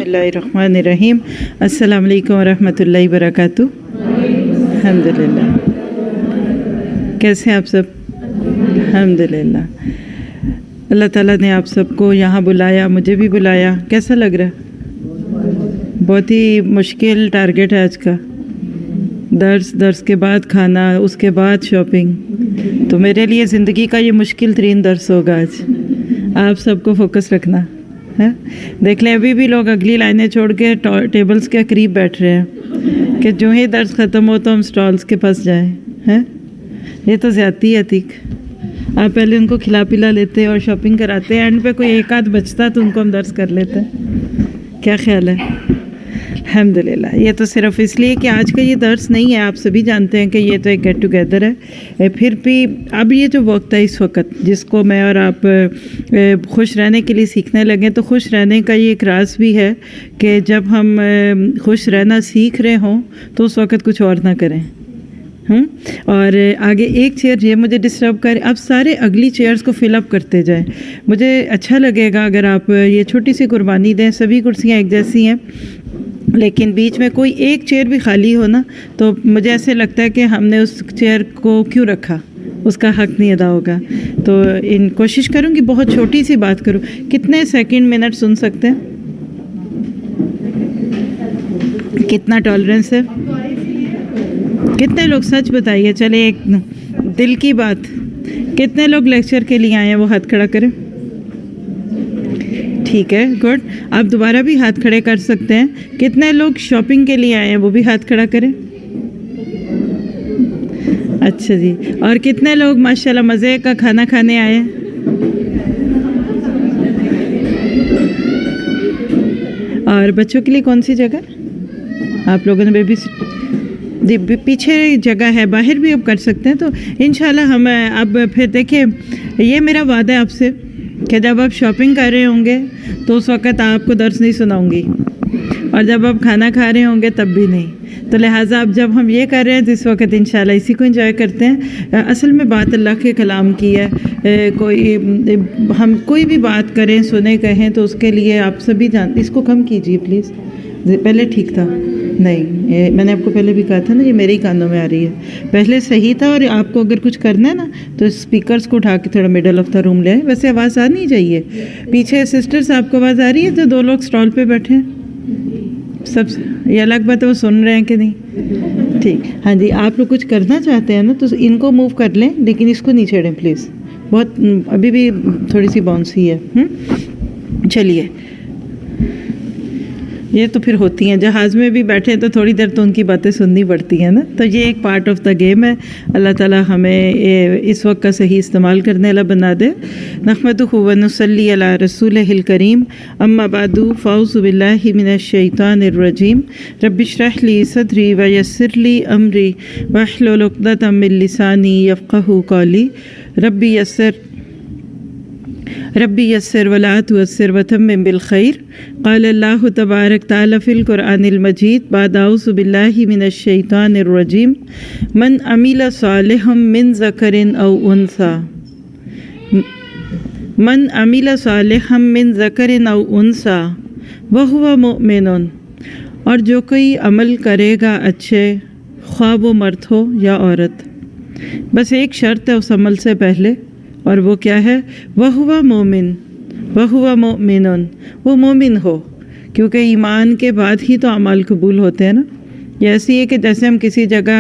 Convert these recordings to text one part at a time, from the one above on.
اللہ الرحمن الرحیم۔ السلام علیکم ورحمۃ اللہ وبرکاتہ۔ الحمدللہ، کیسے ہیں آپ سب؟ الحمدللہ، اللہ تعالیٰ نے آپ سب کو یہاں بلایا، مجھے بھی بلایا۔ کیسا لگ رہا ہے؟ بہت ہی مشکل ٹارگیٹ ہے آج کا، درس کے بعد کھانا، اس کے بعد شاپنگ۔ تو میرے لیے زندگی کا یہ مشکل ترین درس ہوگا آج۔ آپ سب کو فوکس رکھنا ہے۔ دیکھ لیں ابھی بھی لوگ اگلی لائنیں چھوڑ کے ٹیبلز کے قریب بیٹھ رہے ہیں کہ جو ہی درس ختم ہو تو ہم سٹالز کے پاس جائیں ہیں۔ یہ تو زیادتی ہے عتیق۔ آپ پہلے ان کو کھلا پلا لیتے اور شاپنگ کراتے، اینڈ پہ کوئی ایک آدھ بچتا تو ان کو ہم درس کر لیتے۔ کیا خیال ہے؟ الحمدللہ، یہ تو صرف اس لیے کہ آج کا یہ درس نہیں ہے، آپ سبھی جانتے ہیں کہ یہ تو ایک گیٹ ٹوگیدر ہے۔ پھر بھی اب یہ جو وقت ہے اس وقت جس کو میں اور آپ خوش رہنے کے لیے سیکھنے لگیں، تو خوش رہنے کا یہ ایک راز بھی ہے کہ جب ہم خوش رہنا سیکھ رہے ہوں تو اس وقت کچھ اور نہ کریں۔ اور آگے ایک چیئر یہ مجھے ڈسٹرب کرے، اب سارے اگلی چیئرز کو فل اپ کرتے جائیں۔ مجھے اچھا لگے گا اگر آپ یہ چھوٹی سی قربانی دیں۔ سبھی کرسیاں ایک جیسی ہیں، لیکن بیچ میں کوئی ایک چیئر بھی خالی ہو نا، تو مجھے ایسے لگتا ہے کہ ہم نے اس چیئر کو کیوں رکھا، اس کا حق نہیں ادا ہوگا۔ تو کوشش کروں گی بہت چھوٹی سی بات کروں۔ کتنے سیکنڈ منٹ سن سکتے ہیں؟ کتنا ٹالرنس ہے؟ کتنے لوگ سچ بتائیے، چلے ایک دل کی بات، کتنے لوگ لیکچر کے لیے آئے ہیں وہ ہاتھ کھڑا کریں؟ ٹھیک ہے، گڈ۔ آپ دوبارہ بھی ہاتھ کھڑے کر سکتے ہیں۔ کتنے لوگ شاپنگ کے لیے آئے ہیں وہ بھی ہاتھ کھڑا کریں؟ اچھا جی۔ اور کتنے لوگ ماشاءاللہ مزے کا کھانا کھانے آئے ہیں؟ اور بچوں کے لیے کون سی جگہ آپ لوگوں نے بیبی جی پیچھے جگہ ہے، باہر بھی اب کر سکتے ہیں۔ تو انشاءاللہ ہم اب پھر دیکھیں، یہ میرا وعدہ ہے آپ سے کہ جب آپ شاپنگ کر رہے ہوں گے تو اس وقت آپ کو درس نہیں سناؤں گی، اور جب آپ کھانا کھا رہے ہوں گے تب بھی نہیں۔ تو لہٰذا اب جب ہم یہ کر رہے ہیں تو اس وقت انشاءاللہ اسی کو انجوائے کرتے ہیں۔ اصل میں بات اللہ کے کلام کی ہے۔ ہم کوئی بھی بات کریں، سنیں، کہیں تو اس کے لیے آپ سبھی جانتے۔ اس کو کم کیجیے پلیز، پہلے ٹھیک تھا نہیں، میں نے آپ کو پہلے بھی کہا تھا نا، یہ میرے ہی کانوں میں آ رہی ہے۔ پہلے صحیح تھا، اور آپ کو اگر کچھ کرنا ہے نا تو اسپیکرز کو اٹھا کے تھوڑا مڈل آف دا روم لے آئیں۔ ویسے آواز آ نہیں چاہیے۔ پیچھے سسٹرز آپ کو آواز آ رہی ہے جو دو لوگ اسٹال پہ بیٹھے ہیں؟ سب یہ الگ بات ہے، وہ سن رہے ہیں کہ نہیں؟ ٹھیک، ہاں جی۔ آپ لوگ کچھ کرنا چاہتے ہیں نا تو ان کو موو کر لیں، لیکن اس کو نہیں چھیڑیں پلیز، بہت ابھی بھی تھوڑی سی باؤنسی ہے۔ چلیے، یہ تو پھر ہوتی ہیں، جہاز میں بھی بیٹھے تو تھوڑی دیر تو ان کی باتیں سننی پڑتی ہیں نا۔ تو یہ ایک پارٹ آف دا گیم ہے۔ اللہ تعالیٰ ہمیں اس وقت کا صحیح استعمال کرنے والا بنا دے۔ نحمدہ و نصلی علی رسولہ الکریم، اما بعد فاعوذ باللہ من الشیطان الرجیم، رب اشرح لی صدری ویسر لی امری واحلل عقدۃ من لسانی یفقہوا قولی، ربی یسر ولا تعسر وتمم بالخیر۔ قال اللہ تبارک تعالی فی القرآن المجید بعد اعوذ باللہ من الشیطان الرجیم، من عمل صالحا من ذکر او انثی، من عمل صالحا من ذکر او انثی وہو مؤمن، اور جو کوئی عمل کرے گا اچھے، خواہ وہ مرد ہو یا عورت۔ بس ایک شرط ہے اس عمل سے پہلے، اور وہ کیا ہے؟ وَهُوَ مُؤْمِنٌ، وَهُوَ مُؤْمِنٌ، وہ مومن ہو، کیونکہ ایمان کے بعد ہی تو اعمال قبول ہوتے ہیں نا۔ یہ ایسی ہے کہ جیسے ہم کسی جگہ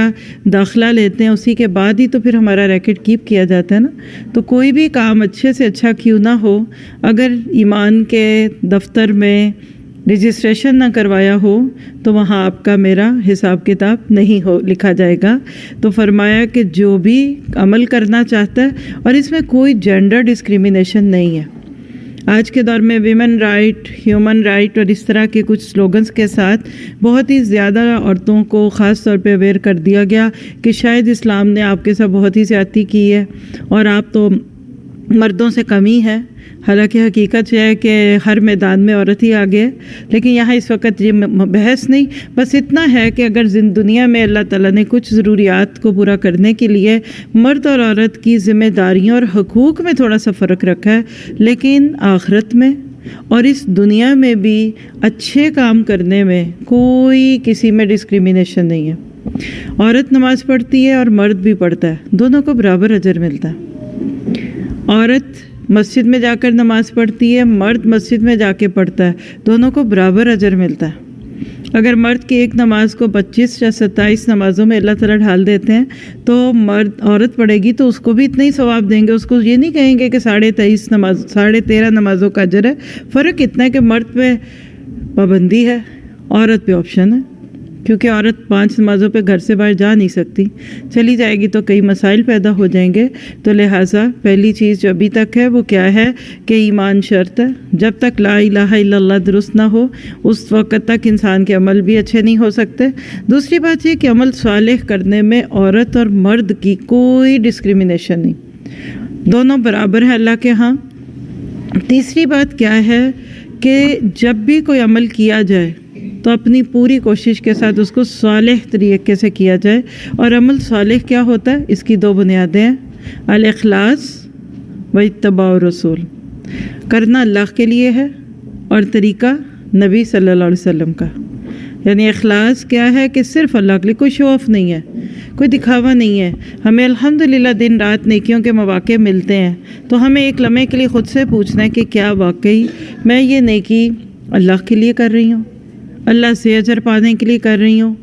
داخلہ لیتے ہیں، اسی کے بعد ہی تو پھر ہمارا ریکٹ کیپ کیا جاتا ہے نا۔ تو کوئی بھی کام اچھے سے اچھا کیوں نہ ہو، اگر ایمان کے دفتر میں رجسٹریشن نہ کروایا ہو تو وہاں آپ کا میرا حساب کتاب نہیں لکھا جائے گا۔ تو فرمایا کہ جو بھی عمل کرنا چاہتا ہے، اور اس میں کوئی جینڈر ڈسکریمنیشن نہیں ہے۔ آج کے دور میں ویمن رائٹ، ہیومن رائٹ اور اس طرح کے کچھ سلوگنز کے ساتھ بہت ہی زیادہ عورتوں کو خاص طور پہ اویئر کر دیا گیا کہ شاید اسلام نے آپ کے ساتھ بہت ہی زیادتی کی ہے اور آپ تو مردوں سے کم ہی ہے۔ حالانکہ حقیقت یہ ہے کہ ہر میدان میں عورت ہی آگے ہے، لیکن یہاں اس وقت یہ بحث نہیں، بس اتنا ہے کہ اگر دنیا میں اللہ تعالیٰ نے کچھ ضروریات کو پورا کرنے کے لیے مرد اور عورت کی ذمہ داریوں اور حقوق میں تھوڑا سا فرق رکھا ہے، لیکن آخرت میں اور اس دنیا میں بھی اچھے کام کرنے میں کوئی کسی میں ڈسکریمنیشن نہیں ہے. عورت نماز پڑھتی ہے اور مرد بھی پڑھتا ہے، دونوں کو برابر اجر ملتا ہے. عورت مسجد میں جا کر نماز پڑھتی ہے، مرد مسجد میں جا کے پڑھتا ہے، دونوں کو برابر اجر ملتا ہے. اگر مرد کی ایک نماز کو 25 یا 27 نمازوں میں اللہ تعالیٰ ڈھال دیتے ہیں تو عورت پڑھے گی تو اس کو بھی اتنا ہی ثواب دیں گے. اس کو یہ نہیں کہیں گے کہ 13.5 نمازوں کا اجر ہے. فرق اتنا ہے کہ مرد پہ پابندی ہے، عورت پہ آپشن ہے، کیونکہ عورت 5 نمازوں پہ گھر سے باہر جا نہیں سکتی، چلی جائے گی تو کئی مسائل پیدا ہو جائیں گے. تو لہٰذا پہلی چیز جو ابھی تک ہے وہ کیا ہے کہ ایمان شرط ہے. جب تک لا الہ الا اللہ درست نہ ہو اس وقت تک انسان کے عمل بھی اچھے نہیں ہو سکتے. دوسری بات یہ کہ عمل صالح کرنے میں عورت اور مرد کی کوئی ڈسکریمنیشن نہیں، دونوں برابر ہیں اللہ کے ہاں. تیسری بات کیا ہے کہ جب بھی کوئی عمل کیا جائے تو اپنی پوری کوشش کے ساتھ اس کو صالح طریقے سے کیا جائے. اور عمل صالح کیا ہوتا ہے؟ اس کی 2 بنیادیں ہیں، الاخلاص و اتباع الرسول. کرنا اللہ کے لیے ہے اور طریقہ نبی صلی اللہ علیہ وسلم کا. یعنی اخلاص کیا ہے کہ صرف اللہ کے لیے، کوئی شو آف نہیں ہے، کوئی دکھاوا نہیں ہے. ہمیں الحمدللہ دن رات نیکیوں کے مواقع ملتے ہیں تو ہمیں ایک لمحے کے لیے خود سے پوچھنا ہے کہ کیا واقعی میں یہ نیکی اللہ کے لیے کر رہی ہوں، اللہ سے اجر پانے کے لیے کر رہی ہوں،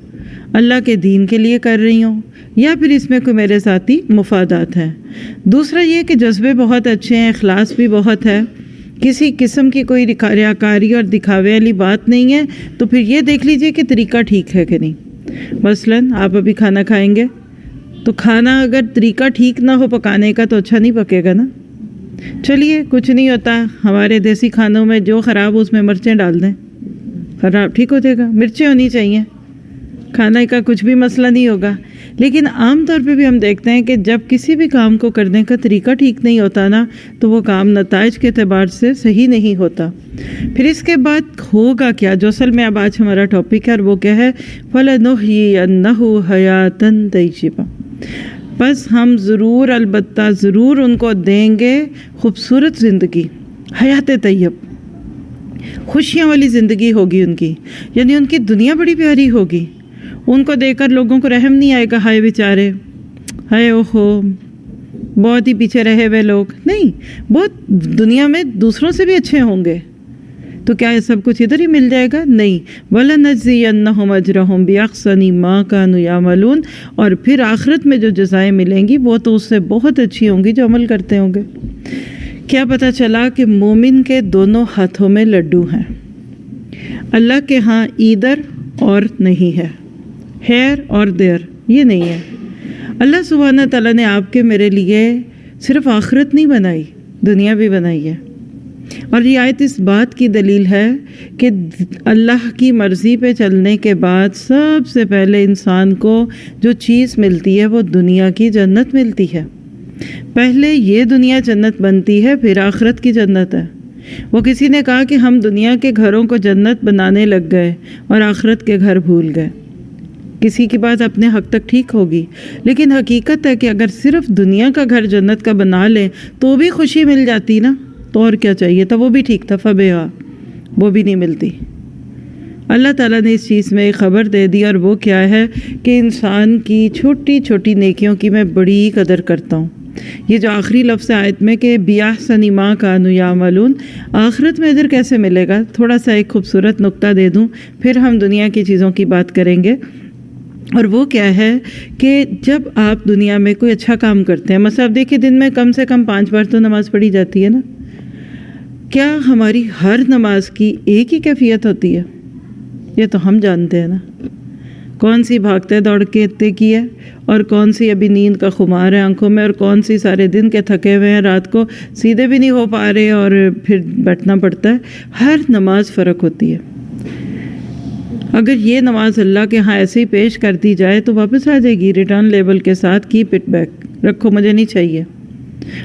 اللہ کے دین کے لیے کر رہی ہوں، یا پھر اس میں کوئی میرے ساتھی مفادات ہیں. دوسرا یہ کہ جذبے بہت اچھے ہیں، اخلاص بھی بہت ہے، کسی قسم کی کوئی ریاکاری اور دکھاوے والی بات نہیں ہے. تو پھر یہ دیکھ لیجئے کہ طریقہ ٹھیک ہے کہ نہیں. مثلاً آپ ابھی کھانا کھائیں گے تو کھانا اگر طریقہ ٹھیک نہ ہو پکانے کا تو اچھا نہیں پکے گا نا. چلیے کچھ نہیں ہوتا، ہمارے دیسی کھانوں میں جو خراب ہو اس میں مرچیں ڈال دیں، خراب ٹھیک ہو جائے گا. مرچیں ہونی چاہیے، کھانے کا کچھ بھی مسئلہ نہیں ہوگا. لیکن عام طور پہ بھی ہم دیکھتے ہیں کہ جب کسی بھی کام کو کرنے کا طریقہ ٹھیک نہیں ہوتا نا تو وہ کام نتائج کے اعتبار سے صحیح نہیں ہوتا. پھر اس کے بعد ہوگا کیا، جو اصل میں اب آج ہمارا ٹاپک ہے، اور وہ کیا ہے، فَلَنُحْيِيَنَّهُ حَيَاةً طَيِّبَةً. بس ہم ضرور، البتہ ضرور ان کو دیں گے خوبصورت زندگی، حیات طیب، خوشیاں والی زندگی ہوگی ان کی. یعنی ان کی دنیا بڑی پیاری ہوگی. ان کو دیکھ کر لوگوں کو رحم نہیں آئے گا، ہائے بیچارے، ہائے اوہو بہت ہی پیچھے رہے ہوئے لوگ. نہیں، بہت دنیا میں دوسروں سے بھی اچھے ہوں گے. تو کیا یہ سب کچھ ادھر ہی مل جائے گا؟ نہیں. وَلَنَجْزِيَنَّهُمْ أَجْرَهُمْ بِأَحْسَنِ مَا كَانُوا يَعْمَلُونَ. اور پھر آخرت میں جو جزائیں ملیں گی وہ تو اس سے بہت اچھی ہوں گی جو عمل کرتے ہوں گے. کیا پتہ چلا کہ مومن کے دونوں ہاتھوں میں لڈو ہیں. اللہ کے ہاں ایدر اور نہیں ہے، ہیئر اور دیر یہ نہیں ہے. اللہ سبحانہ تعالیٰ نے آپ کے میرے لیے صرف آخرت نہیں بنائی، دنیا بھی بنائی ہے. اور یہ آیت اس بات کی دلیل ہے کہ اللہ کی مرضی پہ چلنے کے بعد سب سے پہلے انسان کو جو چیز ملتی ہے وہ دنیا کی جنت ملتی ہے. پہلے یہ دنیا جنت بنتی ہے، پھر آخرت کی جنت ہے. وہ کسی نے کہا کہ ہم دنیا کے گھروں کو جنت بنانے لگ گئے اور آخرت کے گھر بھول گئے. کسی کی بات اپنے حق تک ٹھیک ہوگی، لیکن حقیقت ہے کہ اگر صرف دنیا کا گھر جنت کا بنا لیں تو بھی خوشی مل جاتی نا، تو اور کیا چاہیے تھا، وہ بھی ٹھیک تھا. فبہا وہ بھی نہیں ملتی. اللہ تعالیٰ نے اس چیز میں ایک خبر دے دی، اور وہ کیا ہے کہ انسان کی چھوٹی چھوٹی نیکیوں کی میں بڑی قدر کرتا ہوں. یہ جو آخری لفظ آیت میں کہ بِأَحْسَنِ مَا كَانُوا يَعْمَلُونَ، آخرت میں ادھر کیسے ملے گا؟ تھوڑا سا ایک خوبصورت نقطہ دے دوں، پھر ہم دنیا کی چیزوں کی بات کریں گے. اور وہ کیا ہے کہ جب آپ دنیا میں کوئی اچھا کام کرتے ہیں، مثلا آپ دیکھیں دن میں کم سے کم 5 بار تو نماز پڑھی جاتی ہے نا. کیا ہماری ہر نماز کی ایک ہی کیفیت ہوتی ہے؟ یہ تو ہم جانتے ہیں نا، کون سی بھاگتے دوڑتے کی ہے اور کون سی ابھی نیند کا خمار ہے آنکھوں میں، اور کون سی سارے دن کے تھکے ہوئے ہیں، رات کو سیدھے بھی نہیں ہو پا رہے اور پھر بیٹھنا پڑتا ہے. ہر نماز فرق ہوتی ہے. اگر یہ نماز اللہ کے ہاں ایسے ہی پیش کر دی جائے تو واپس آ جائے گی ریٹرن لیبل کے ساتھ، کیپ اٹ بیک، رکھو مجھے نہیں چاہیے.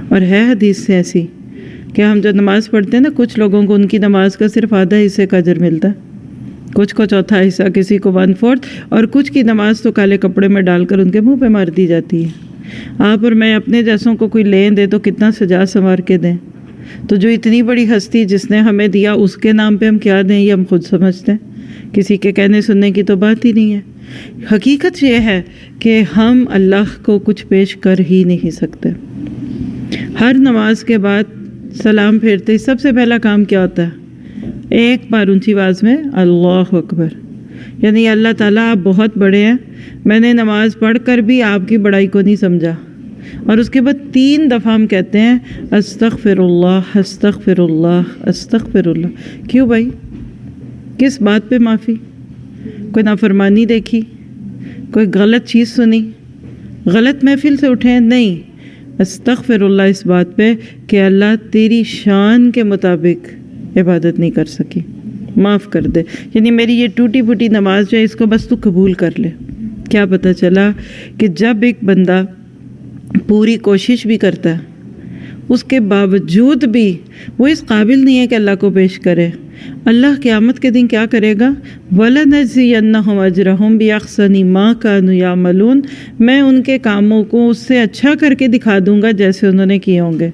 اور ہے حدیث سے ایسی کہ ہم جو نماز پڑھتے ہیں نا، کچھ لوگوں کو ان کی نماز کا صرف آدھا حصے کا اجر ملتا ہے، کچھ کو چوتھا حصہ، کسی کو 1/4، اور کچھ کی نماز تو کالے کپڑے میں ڈال کر ان کے منہ پہ مار دی جاتی ہے. آپ اور میں اپنے جیسوں کو کوئی لیں دے تو کتنا سجا سنوار کے دیں. تو جو اتنی بڑی ہستی جس نے ہمیں دیا اس کے نام پہ ہم کیا دیں یہ ہم خود سمجھتے ہیں، کسی کے کہنے سننے کی تو بات ہی نہیں ہے۔ حقیقت یہ ہے کہ ہم اللہ کو کچھ پیش کر ہی نہیں سکتے۔ ہر نماز کے بعد سلام پھیرتے ہی سب سے پہلا کام کیا ہوتا ہے؟ ایک بار اونچی آواز میں اللہ اکبر، یعنی اللہ تعالیٰ آپ بہت بڑے ہیں، میں نے نماز پڑھ کر بھی آپ کی بڑائی کو نہیں سمجھا۔ اور اس کے بعد 3 دفعہ ہم کہتے ہیں استغفر اللہ استغفر اللہ استغفر اللہ۔ کیوں بھائی؟ کس بات پہ معافی؟ کوئی نافرمانی دیکھی؟ کوئی غلط چیز سنی؟ غلط محفل سے اٹھے؟ نہیں، استغفر اللہ اس بات پہ کہ اللہ تیری شان کے مطابق عبادت نہیں کر سکی، معاف کر دے، یعنی میری یہ ٹوٹی پھوٹی نماز جو ہے اس کو بس تو قبول کر لے۔ کیا پتہ چلا کہ جب ایک بندہ پوری کوشش بھی کرتا ہے اس کے باوجود بھی وہ اس قابل نہیں ہے کہ اللہ کو پیش کرے، اللہ قیامت کے دن کیا کرے گا؟ وَلَنَجْزِيَنَّهُمْ أَجْرَهُمْ بِأَحْسَنِ مَا كَانُوا يَعْمَلُونَ، میں ان کے کاموں کو اس سے اچھا کر کے دکھا دوں گا جیسے انہوں نے کیے ہوں گے۔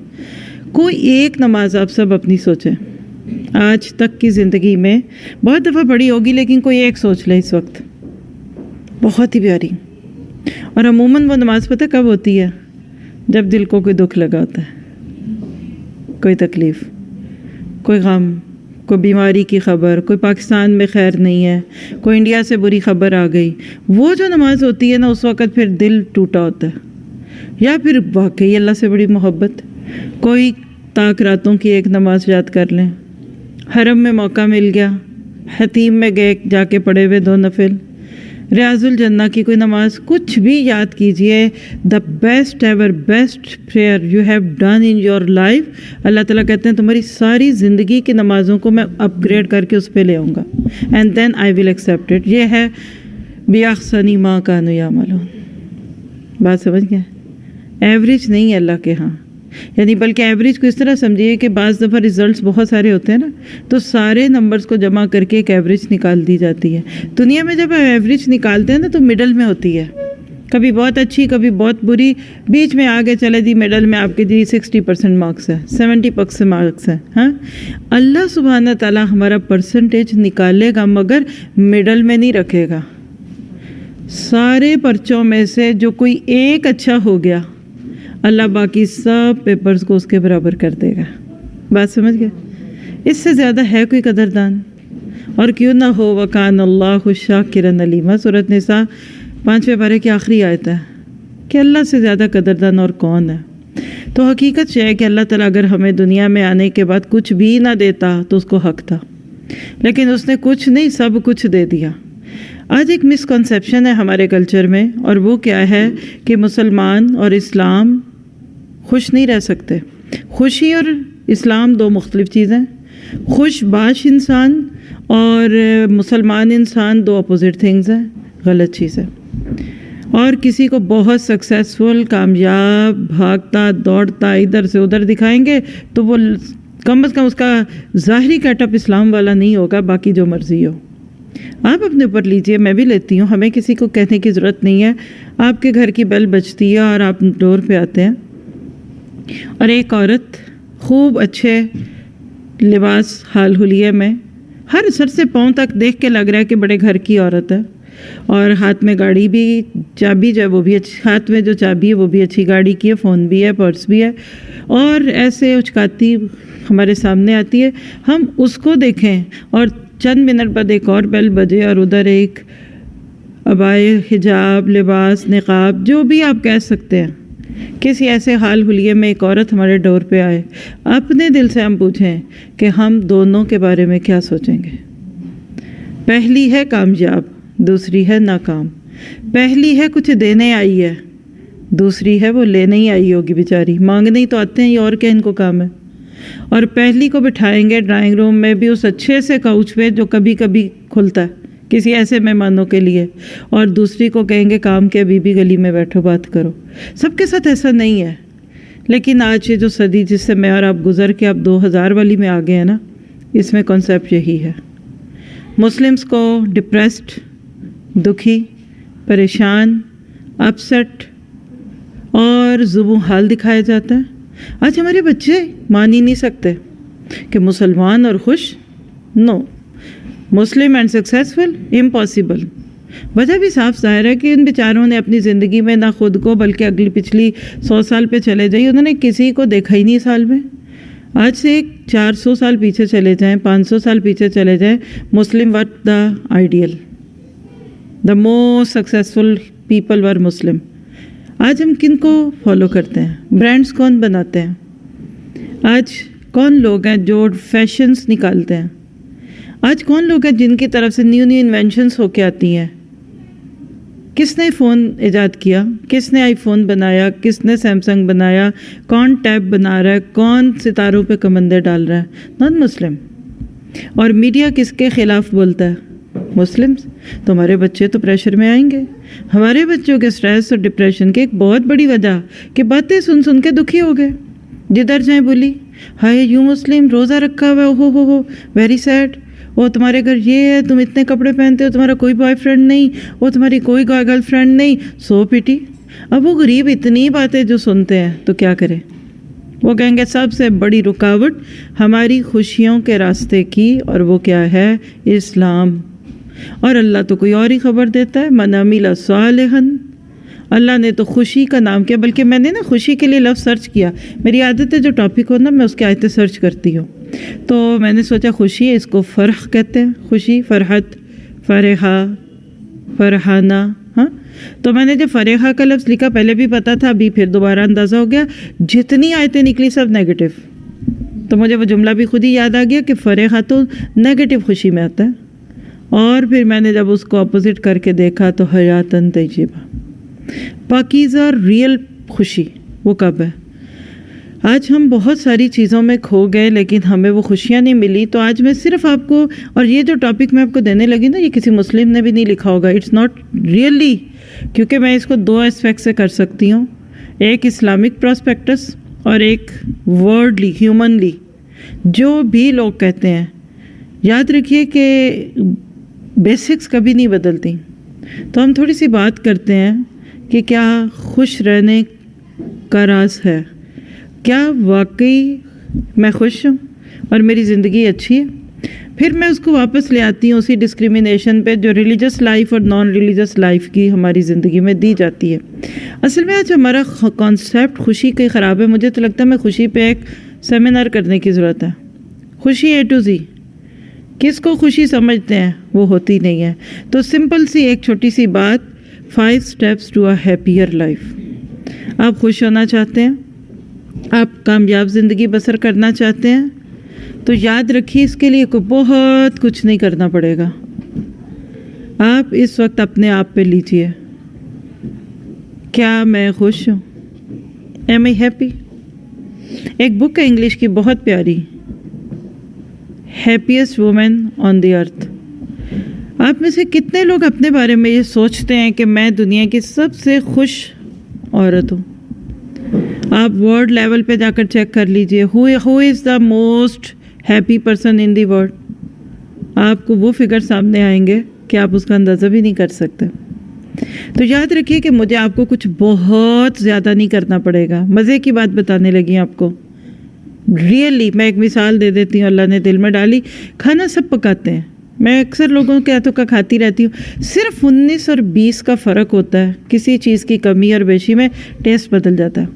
کوئی ایک نماز آپ سب اپنی سوچیں، آج تک کی زندگی میں بہت دفعہ پڑھی ہوگی لیکن کوئی ایک سوچ لے اس وقت، بہت ہی پیاری۔ اور عموماً وہ نماز پتہ کب ہوتی ہے؟ جب دل کو کوئی دکھ لگا ہوتا ہے، کوئی تکلیف، کوئی غم، کوئی بیماری کی خبر، کوئی پاکستان میں خیر نہیں ہے، کوئی انڈیا سے بری خبر آ گئی، وہ جو نماز ہوتی ہے نا اس وقت پھر دل ٹوٹا ہوتا ہے، یا پھر واقعی اللہ سے بڑی محبت۔ کوئی تاک راتوں کی ایک نماز یاد کر لیں، حرم میں موقع مل گیا، حتیم میں گئے جا کے پڑھے ہوئے 2 نفل، ریاض الجنہ کی کوئی نماز، کچھ بھی یاد کیجئے، the best ever best prayer you have done in your life, اللہ تعالیٰ کہتے ہیں تمہاری ساری زندگی کی نمازوں کو میں اپ گریڈ کر کے اس پہ لے آؤں گا، and then I will accept it. یہ ہے بِأَحْسَنِ مَا كَانُوا يَعْمَلُونَ۔ بات سمجھ گئے؟ ایوریج نہیں ہے اللہ کے ہاں، یعنی بلکہ ایوریج کو اس طرح سمجھیے کہ بعض دفعہ ریزلٹس بہت سارے ہوتے ہیں نا، تو سارے نمبرز کو جمع کر کے ایک ایوریج نکال دی جاتی ہے۔ دنیا میں جب ایوریج نکالتے ہیں نا تو مڈل میں ہوتی ہے، کبھی بہت اچھی کبھی بہت بری، بیچ میں آگے چلے دی مڈل میں آپ کے 60% مارکس ہے، 70% مارکس ہے۔ ہاں، اللہ سبحانہ تعالیٰ ہمارا پرسنٹیج نکالے گا مگر مڈل میں نہیں رکھے گا۔ سارے پرچوں میں سے جو کوئی ایک اچھا ہو گیا اللہ باقی سب پیپرز کو اس کے برابر کر دے گا۔ بات سمجھ گئے؟ اس سے زیادہ ہے کوئی قدردان؟ اور کیوں نہ ہو، وَكَانَ اللَّهُ شَاكِرًا عَلِيمًا، سورۃ نساء 5ویں پارے کی آخری آیت ہے کہ اللہ سے زیادہ قدردان اور کون ہے۔ تو حقیقت یہ ہے کہ اللہ تعالیٰ اگر ہمیں دنیا میں آنے کے بعد کچھ بھی نہ دیتا تو اس کو حق تھا، لیکن اس نے کچھ نہیں سب کچھ دے دیا۔ آج ایک مسکنسیپشن ہے ہمارے کلچر میں، اور وہ کیا ہے کہ مسلمان اور اسلام خوش نہیں رہ سکتے۔ خوشی اور اسلام 2 مختلف چیزیں، خوش باش انسان اور مسلمان انسان 2 اپوزٹ تھنگز ہیں، غلط چیز ہے۔ اور کسی کو بہت سکسیسفل، کامیاب، بھاگتا دوڑتا ادھر سے ادھر دکھائیں گے تو وہ کم از کم اس کا ظاہری کیٹ اپ اسلام والا نہیں ہوگا، باقی جو مرضی ہو۔ آپ اپنے اوپر لیجئے، میں بھی لیتی ہوں، ہمیں کسی کو کہنے کی ضرورت نہیں ہے۔ آپ کے گھر کی بیل بجتی ہے اور آپ ڈور پہ آتے ہیں اور ایک عورت خوب اچھے لباس حال حلیے میں، ہر سر سے پاؤں تک دیکھ کے لگ رہا ہے کہ بڑے گھر کی عورت ہے، اور ہاتھ میں گاڑی بھی، چابی جو ہے وہ بھی اچھی، ہاتھ میں جو چابی ہے وہ بھی اچھی گاڑی کی ہے، فون بھی ہے، پرس بھی ہے، اور ایسے اچکاتی ہمارے سامنے آتی ہے۔ ہم اس کو دیکھیں اور چند منٹ بعد ایک اور بیل بجے اور ادھر ایک عبائے، حجاب، لباس، نقاب، جو بھی آپ کہہ سکتے ہیں، کسی ایسے حال حلیے میں ایک عورت ہمارے ڈور پہ آئے، اپنے دل سے ہم پوچھیں کہ ہم دونوں کے بارے میں کیا سوچیں گے؟ پہلی ہے کامیاب، دوسری ہے ناکام۔ پہلی ہے کچھ دینے آئی ہے، دوسری ہے وہ لینے ہی آئی ہوگی بیچاری، مانگنے ہی تو آتے ہیں، یہ اور کیا ان کو کام ہے۔ اور پہلی کو بٹھائیں گے ڈرائنگ روم میں بھی اس اچھے سے کاؤچ پہ جو کبھی کبھی کھلتا ہے کسی ایسے مہمانوں کے لیے، اور دوسری کو کہیں گے کام کے ابھی بھی گلی میں بیٹھو بات کرو۔ سب کے ساتھ ایسا نہیں ہے، لیکن آج یہ جو صدی جس سے میں اور آپ گزر کے اب 2000 والی میں آگے ہیں نا، اس میں کنسیپٹ یہی ہے۔ مسلمز کو ڈپریسڈ، دکھی، پریشان، اپسیٹ اور زبوں حال دکھایا جاتا ہے، آج ہمارے بچے مان ہی نہیں سکتے کہ مسلمان اور خوش، نو، مسلم اینڈ سکسیزفل، امپاسبل۔ وجہ بھی صاف ظاہر ہے کہ ان بیچاروں نے اپنی زندگی میں نہ خود کو بلکہ اگلی پچھلی 100 سال پہ چلے جائیں، انہوں نے کسی کو دیکھا ہی نہیں سال میں۔ آج سے 400 سال پیچھے چلے جائیں، 500 سال پیچھے چلے جائیں، Muslim were the ideal, the most successful people were Muslim. آج ہم کن کو فالو کرتے ہیں؟ برانڈس کون بناتے ہیں؟ آج کون لوگ ہیں جو فیشنز نکالتے ہیں؟ آج کون لوگ ہیں جن کی طرف سے نیو انوینشنز ہو کے آتی ہیں؟ کس نے فون ایجاد کیا؟ کس نے آئی فون بنایا؟ کس نے سیمسنگ بنایا؟ کون ٹیب بنا رہا ہے؟ کون ستاروں پہ کمندے ڈال رہا ہے؟ نان مسلم۔ اور میڈیا کس کے خلاف بولتا ہے؟ مسلمز۔ تو ہمارے بچے تو پریشر میں آئیں گے۔ ہمارے بچوں کے سٹریس اور ڈپریشن کی ایک بہت بڑی وجہ کہ باتیں سن سن کے دکھی ہو گئے، جدھر جائیں بولی ہائے یو مسلم، روزہ رکھا ہوا ہے، ہو ویری سیڈ، وہ تمہارے گھر یہ ہے، تم اتنے کپڑے پہنتے ہو، تمہارا کوئی بوائے فرینڈ نہیں، وہ تمہاری کوئی گرل فرینڈ نہیں، سو پیٹی۔ اب وہ غریب اتنی باتیں جو سنتے ہیں تو کیا کرے؟ وہ کہیں گے سب سے بڑی رکاوٹ ہماری خوشیوں کے راستے کی، اور وہ کیا ہے؟ اسلام۔ اور اللہ تو کوئی اور ہی خبر دیتا ہے، من عمل صالحا۔ اللہ نے تو خوشی کا نام کیا، بلکہ میں نے نا خوشی کے لیے لفظ سرچ کیا، میری عادت ہے جو ٹاپک ہو نا میں اس کی آیتیں سرچ کرتی ہوں، تو میں نے سوچا خوشی ہے، اس کو فرح کہتے ہیں، خوشی، فرحت، فرحہ، فرحانہ۔ ہاں، تو میں نے جب فرحہ کا لفظ لکھا، پہلے بھی پتا تھا، ابھی پھر دوبارہ اندازہ ہو گیا، جتنی آیتیں نکلی سب نیگیٹو، تو مجھے وہ جملہ بھی خود ہی یاد آ گیا کہ فرحہ تو نیگیٹو خوشی میں آتا ہے۔ اور پھر میں نے جب اس کو اپوزٹ کر کے دیکھا تو حیاتاً طیبہ، پاکیزہ ریئل خوشی وہ کب ہے؟ آج ہم بہت ساری چیزوں میں کھو گئے لیکن ہمیں وہ خوشیاں نہیں ملی۔ تو آج میں صرف آپ کو، اور یہ جو ٹاپک میں آپ کو دینے لگی نا، یہ کسی مسلم نے بھی نہیں لکھا ہوگا، اٹس ناٹ ریئلی، کیونکہ میں اس کو 2 اسپیکٹ سے کر سکتی ہوں، ایک اسلامک پراسپیکٹس اور ایک ورڈلی، ہیومنلی۔ جو بھی لوگ کہتے ہیں، یاد رکھیے کہ بیسکس کبھی نہیں بدلتی۔ تو ہم تھوڑی سی بات کرتے ہیں کہ کیا خوش رہنے کا راز ہے؟ کیا واقعی میں خوش ہوں اور میری زندگی اچھی ہے؟ پھر میں اس کو واپس لے آتی ہوں اسی ڈسکریمنیشن پہ جو ریلیجس لائف اور نان ریلیجس لائف کی ہماری زندگی میں دی جاتی ہے۔ اصل میں آج ہمارا کانسیپٹ خوشی کا خراب ہے۔ مجھے تو لگتا ہے میں خوشی پہ ایک سیمینار کرنے کی ضرورت ہے۔ خوشی اے ٹو زی، کس کو خوشی سمجھتے ہیں وہ ہوتی نہیں ہے۔ تو سمپل سی ایک چھوٹی سی بات، 5 steps to a happier life۔ آپ خوش ہونا چاہتے ہیں، آپ کامیاب زندگی بسر کرنا چاہتے ہیں، تو یاد رکھیے اس کے لیے کوئی بہت کچھ نہیں کرنا پڑے گا۔ آپ اس وقت اپنے آپ پہ لیجئے، کیا میں خوش ہوں؟ Am I happy? ایک بک ہے انگلش کی بہت پیاری، ہیپیسٹ وومن آن دی ارتھ۔ آپ میں سے کتنے لوگ اپنے بارے میں یہ سوچتے ہیں کہ میں دنیا کی سب سے خوش عورت ہوں؟ آپ ورلڈ لیول پہ جا کر چیک کر لیجئے، who is the most happy person in the world. آپ کو وہ فگر سامنے آئیں گے کہ آپ اس کا اندازہ بھی نہیں کر سکتے۔ تو یاد رکھیے کہ مجھے آپ کو کچھ بہت زیادہ نہیں کرنا پڑے گا۔ مزے کی بات بتانے لگی آپ کو، ریئلی میں ایک مثال دے دیتی ہوں، اللہ نے دل میں ڈالی۔ کھانا سب پکاتے ہیں، میں اکثر لوگوں کے ہاتھوں کا کھاتی رہتی ہوں، صرف 19 اور 20 کا فرق ہوتا ہے، کسی چیز کی کمی اور بیشی میں ٹیسٹ بدل جاتا ہے۔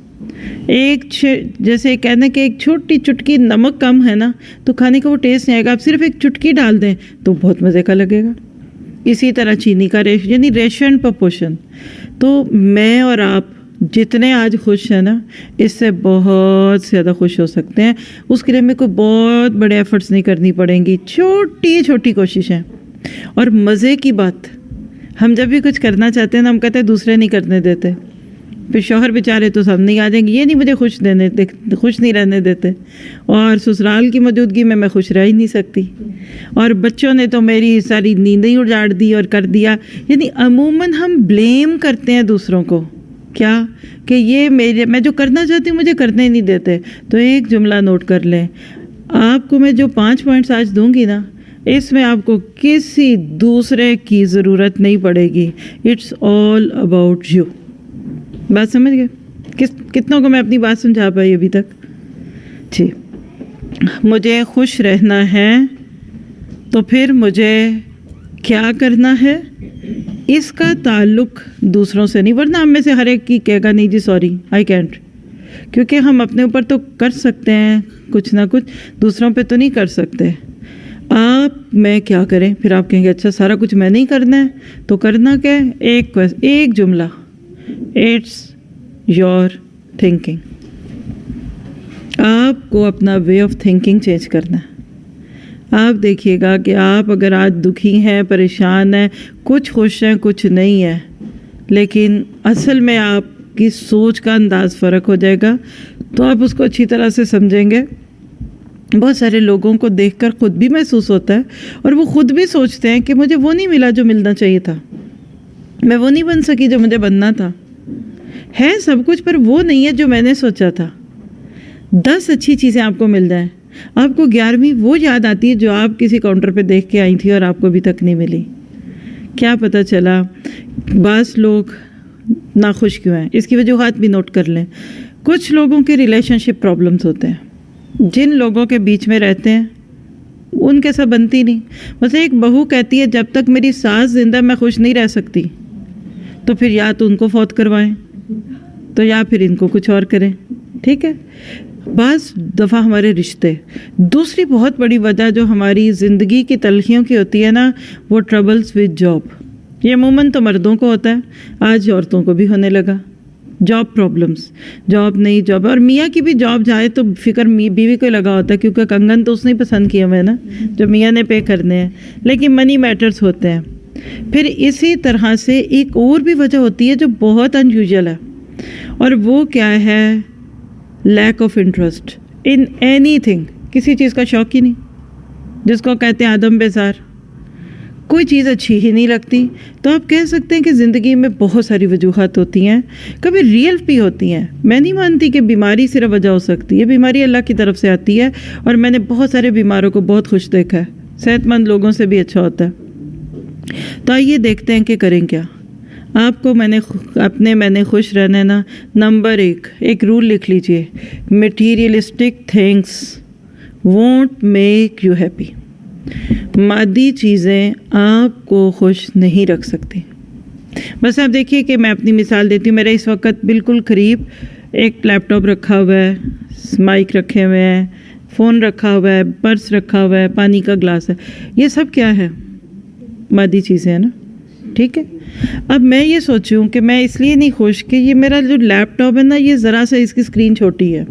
جیسے کہنا کہ ایک چھوٹی چٹکی نمک کم ہے نا تو کھانے کا وہ ٹیسٹ نہیں آئے گا، آپ صرف ایک چٹکی ڈال دیں تو بہت مزے کا لگے گا۔ اسی طرح چینی کا یعنی ریشن پرپورشن۔ تو میں اور آپ جتنے آج خوش ہیں نا، اس سے بہت زیادہ خوش ہو سکتے ہیں۔ اس کے لیے ہمیں کوئی بہت بڑے ایفرٹس نہیں کرنی پڑیں گی، چھوٹی چھوٹی کوششیں۔ اور مزے کی بات، ہم جب بھی کچھ کرنا چاہتے ہیں نا، ہم کہتے ہیں دوسرے نہیں کرنے دیتے، پھر شوہر بیچارے تو سامنے آ جائیں گے، یہ نہیں مجھے خوش نہیں رہنے دیتے، اور سسرال کی موجودگی میں خوش رہ ہی نہیں سکتی، اور بچوں نے تو میری ساری نیندیں اجاڑ دی اور کر دیا۔ یعنی عموماً ہم بلیم کرتے ہیں دوسروں کو، کیا کہ یہ میں جو کرنا چاہتی ہوں مجھے کرنے نہیں دیتے۔ تو ایک جملہ نوٹ کر لیں، آپ کو میں جو 5 پوائنٹس آج دوں گی نا، اس میں آپ کو کسی دوسرے کی ضرورت نہیں پڑے گی، اٹس آل اباؤٹ یو۔ بات سمجھ گئے؟ کتنوں کو میں اپنی بات سمجھا پائی ابھی تک؟ جی، مجھے خوش رہنا ہے تو پھر مجھے کیا کرنا ہے؟ اس کا تعلق دوسروں سے نہیں، ورنہ ہم میں سے ہر ایک کی کہے گا نہیں جی سوری آئی کینٹ، کیونکہ ہم اپنے اوپر تو کر سکتے ہیں کچھ نہ کچھ، دوسروں پہ تو نہیں کر سکتے۔ آپ میں کیا کریں؟ پھر آپ کہیں گے اچھا سارا کچھ میں نہیں کرنا ہے، تو کرنا کیا ہے؟ ایک جملہ، اٹس یور تھنکنگ۔ آپ کو اپنا وے آف تھنکنگ چینج کرنا ہے۔ آپ دیکھیے گا کہ آپ اگر آج دکھی ہیں، پریشان ہیں، کچھ خوش ہیں، کچھ نہیں ہے، لیکن اصل میں آپ کی سوچ کا انداز فرق ہو جائے گا، تو آپ اس کو اچھی طرح سے سمجھیں گے۔ بہت سارے لوگوں کو دیکھ کر خود بھی محسوس ہوتا ہے، اور وہ خود بھی سوچتے ہیں کہ مجھے وہ نہیں ملا جو ملنا چاہیے تھا، میں وہ نہیں بن سکی جو مجھے بننا تھا، ہے سب کچھ پر وہ نہیں ہے جو میں نے سوچا تھا۔ 10 اچھی چیزیں آپ کو مل جائیں، آپ کو 11ویں وہ یاد آتی ہے جو آپ کسی کاؤنٹر پہ دیکھ کے آئی تھی اور آپ کو ابھی تک نہیں ملی۔ کیا پتہ چلا؟ بعض لوگ ناخوش کیوں ہیں، اس کی وجوہات بھی نوٹ کر لیں۔ کچھ لوگوں کے ریلیشن شپ پرابلمس ہوتے ہیں، جن لوگوں کے بیچ میں رہتے ہیں ان کے ساتھ بنتی نہیں۔ بس ایک بہو کہتی ہے جب تک میری ساس زندہ میں خوش نہیں رہ سکتی، تو پھر یا تو ان کو فوت کروائیں تو یا پھر ان کو کچھ اور کریں، ٹھیک ہے؟ بعض دفعہ ہمارے رشتے، دوسری بہت بڑی وجہ جو ہماری زندگی کی تلخیوں کی ہوتی ہے نا، وہ ٹربلز ود جاب۔ یہ عموماً تو مردوں کو ہوتا ہے، آج عورتوں کو بھی ہونے لگا۔ جاب پرابلمس، جاب نہیں جاب، اور میاں کی بھی جاب جائے تو فکر بیوی کو لگا ہوتا ہے، کیونکہ کنگن تو اس نے پسند کیا میں نا جو میاں نے پے کرنے ہیں، لیکن منی میٹرز ہوتے ہیں۔ پھر اسی طرح سے ایک اور بھی وجہ ہوتی ہے جو بہت انیوژل ہے، اور وہ کیا ہے؟ Lack of interest in any thing. کسی چیز کا شوق ہی نہیں، جس کو کہتے ہیں آدم بیزار، کوئی چیز اچھی ہی نہیں لگتی۔ تو آپ کہہ سکتے ہیں کہ زندگی میں بہت ساری وجوہات ہوتی ہیں، کبھی ریئل بھی ہوتی ہیں۔ میں نہیں مانتی کہ بیماری صرف وجہ ہو سکتی ہے، بیماری اللہ کی طرف سے آتی ہے، اور میں نے بہت سارے بیماروں کو بہت خوش دیکھا ہے، صحت مند لوگوں سے بھی اچھا ہوتا ہے۔ تو آئیے دیکھتے ہیں کہ کریں کیا۔ آپ کو میں نے خوش رہنا نا، نمبر 1 ایک رول لکھ لیجئے، materialistic things won't make you happy. مادی چیزیں آپ کو خوش نہیں رکھ سکتی۔ بس آپ دیکھیے کہ میں اپنی مثال دیتی ہوں، میرے اس وقت بالکل قریب ایک لیپ ٹاپ رکھا ہوا ہے، مائک رکھے ہوئے ہیں، فون رکھا ہوا ہے، پرس رکھا ہوا ہے، پانی کا گلاس ہے، یہ سب کیا ہے؟ مادی چیزیں ہیں نا، ٹھیک ہے؟ اب میں یہ سوچوں کہ میں اس لیے نہیں خوش کہ یہ میرا جو لیپ ٹاپ ہے نا، یہ ذرا سا اس کی اسکرین چھوٹی ہے،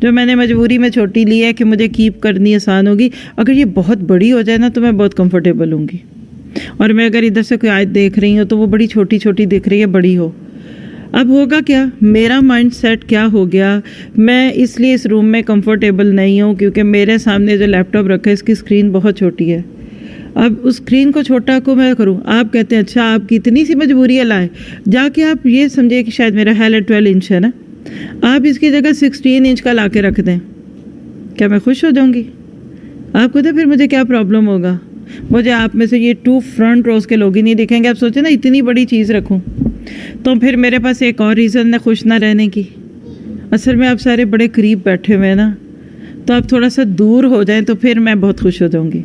جو میں نے مجبوری میں چھوٹی لی ہے کہ مجھے کیپ کرنی آسان ہوگی۔ اگر یہ بہت بڑی ہو جائے نا تو میں بہت کمفرٹیبل ہوں گی، اور میں اگر ادھر سے کوئی آیت دیکھ رہی ہوں تو وہ بڑی چھوٹی چھوٹی دکھ رہی ہے، بڑی ہو۔ اب ہوگا کیا؟ میرا مائنڈ سیٹ کیا ہو گیا؟ میں اس لیے اس روم میں کمفرٹیبل نہیں ہوں کیونکہ میرے سامنے جو لیپ ٹاپ رکھا ہے اس کی اسکرین بہت چھوٹی ہے۔ اب اس اسکرین کو چھوٹا کو میں کروں، آپ کہتے ہیں اچھا آپ کی اتنی سی مجبوری ہے لائیں، جا کے آپ یہ سمجھے کہ شاید میرا ہے 12 انچ ہے نا، آپ اس کی جگہ 16 انچ کا لا کے رکھ دیں، کیا میں خوش ہو جاؤں گی؟ آپ کو تو پھر مجھے کیا پرابلم ہوگا؟ مجھے آپ میں سے یہ 2 فرنٹ روز کے لوگ ہی نہیں دکھیں گے۔ آپ سوچیں نا اتنی بڑی چیز رکھوں، تو پھر میرے پاس ایک اور ریزن ہے خوش نہ رہنے کی۔ اصل میں آپ سارے بڑے قریب بیٹھے ہوئے ہیں نا، تو آپ تھوڑا سا دور ہو جائیں تو پھر میں بہت خوش ہو جاؤں گی۔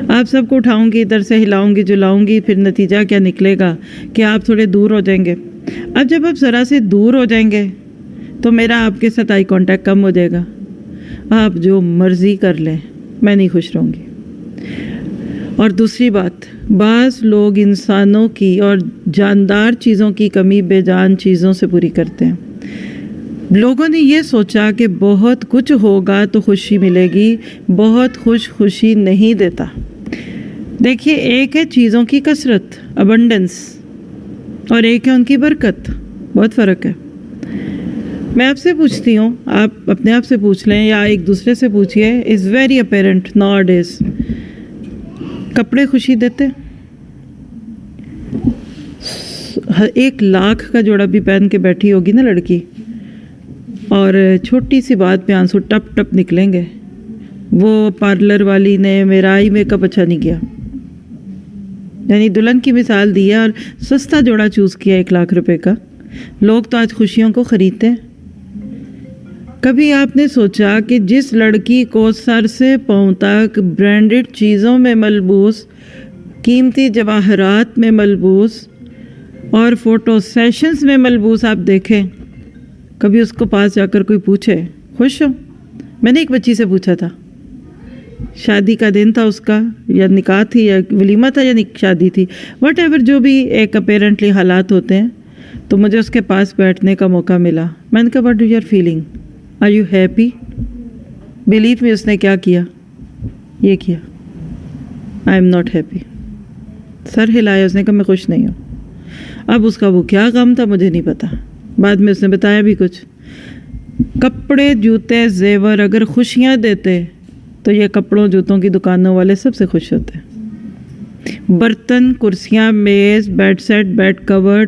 آپ سب کو اٹھاؤں گی، ادھر سے ہلاؤں گی، جلاؤں گی، پھر نتیجہ کیا نکلے گا کہ آپ تھوڑے دور ہو جائیں گے۔ اب جب آپ ذرا سے دور ہو جائیں گے تو میرا آپ کے ساتھ آئی کانٹیکٹ کم ہو جائے گا، آپ جو مرضی کر لیں میں نہیں خوش رہوں گی۔ اور دوسری بات، بعض لوگ انسانوں کی اور جاندار چیزوں کی کمی بے جان چیزوں سے پوری کرتے ہیں۔ لوگوں نے یہ سوچا کہ بہت کچھ ہوگا تو خوشی ملے گی، بہت خوشی نہیں دیتا۔ دیکھیے، ایک ہے چیزوں کی کثرت، ابنڈنس، اور ایک ہے ان کی برکت، بہت فرق ہے۔ میں آپ سے پوچھتی ہوں، آپ اپنے آپ سے پوچھ لیں یا ایک دوسرے سے پوچھئے، is very apparent nowadays, کپڑے خوشی دیتے؟ 1,00,000 کا جوڑا بھی پہن کے بیٹھی ہوگی نا لڑکی، اور چھوٹی سی بات پہ آنسو ٹپ ٹپ نکلیں گے، وہ پارلر والی نے میرا آئی میک اپ اچھا نہیں کیا، یعنی دلہن کی مثال دی ہے اور سستا جوڑا چوز کیا 1,00,000 روپے کا۔ لوگ تو آج خوشیوں کو خریدتے ہیں۔ کبھی آپ نے سوچا کہ جس لڑکی کو سر سے پاؤں تک برانڈڈ چیزوں میں ملبوس، قیمتی جواہرات میں ملبوس اور فوٹو سیشنز میں ملبوس آپ دیکھیں، کبھی اس کو پاس جا کر کوئی پوچھے خوش ہو؟ میں نے ایک بچی سے پوچھا تھا، شادی کا دن تھا اس کا، یا نکاح تھی یا ولیمہ تھا یا شادی تھی، وٹ ایور، جو بھی ایک اپیرنٹلی حالات ہوتے ہیں، تو مجھے اس کے پاس بیٹھنے کا موقع ملا. میں نے کہا what do you are feeling, are you happy? Believe me اس نے کیا کیا، یہ کیا، آئی ایم ناٹ ہیپی. سر ہلایا، اس نے کہا میں خوش نہیں ہوں. اب اس کا وہ کیا غم تھا مجھے نہیں پتا، بعد میں اس نے بتایا بھی کچھ. کپڑے، جوتے، زیور اگر خوشیاں دیتے تو یہ کپڑوں جوتوں کی دکانوں والے سب سے خوش ہوتے. برتن، کرسیاں، میز، بیڈ سیٹ، بیڈ کور،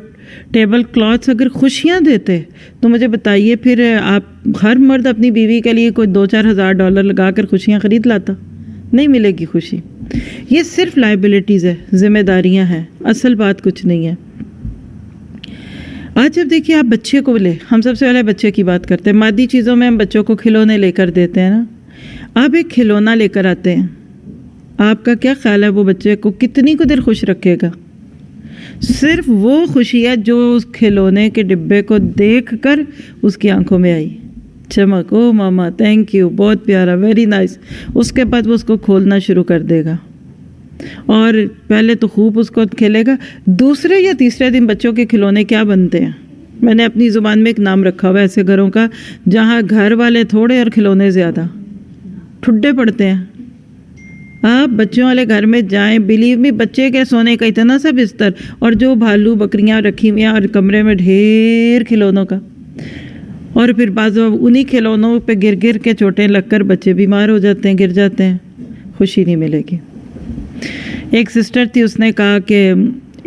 ٹیبل کلاتھس اگر خوشیاں دیتے تو مجھے بتائیے پھر آپ، ہر مرد اپنی بیوی کے لیے کوئی $2-4,000 لگا کر خوشیاں خرید لاتا؟ نہیں ملے گی خوشی. یہ صرف لائبلٹیز ہے، ذمہ داریاں ہیں، اصل بات کچھ نہیں ہے. آج جب دیکھیے آپ بچے کو لے، ہم سب سے پہلے بچے کی بات کرتے ہیں. مادی چیزوں میں ہم بچوں کو کھلونے لے کر دیتے ہیں نا. آپ ایک کھلونا لے کر آتے ہیں، آپ کا کیا خیال ہے وہ بچے کو کتنی کو دیر خوش رکھے گا؟ صرف وہ خوشی ہے جو اس کھلونے کے ڈبے کو دیکھ کر اس کی آنکھوں میں آئی، چمک، او ماما تھینک یو، بہت پیارا، ویری نائس. اس کے بعد وہ اس کو کھولنا شروع کر دے گا، اور پہلے تو خوب اس کو کھیلے گا. دوسرے یا تیسرے دن بچوں کے کھلونے کیا بنتے ہیں؟ میں نے اپنی زبان میں ایک نام رکھا ہوا ہے ایسے گھروں کا جہاں گھر والے تھوڑے اور کھلونے زیادہ، ٹھڈے پڑتے ہیں. آپ بچوں والے گھر میں جائیں، بلیو می، بچے کے سونے کا اتنا سا بستر، اور جو بھالو بکریاں رکھی ہوئی ہیں، اور کمرے میں ڈھیر کھلونوں کا، اور پھر بعض انہی کھلونوں پہ گر گر کے چوٹیں لگ کر بچے بیمار ہو جاتے ہیں، گر جاتے ہیں. خوشی نہیں ملے گی. ایک سسٹر تھی، اس نے کہا کہ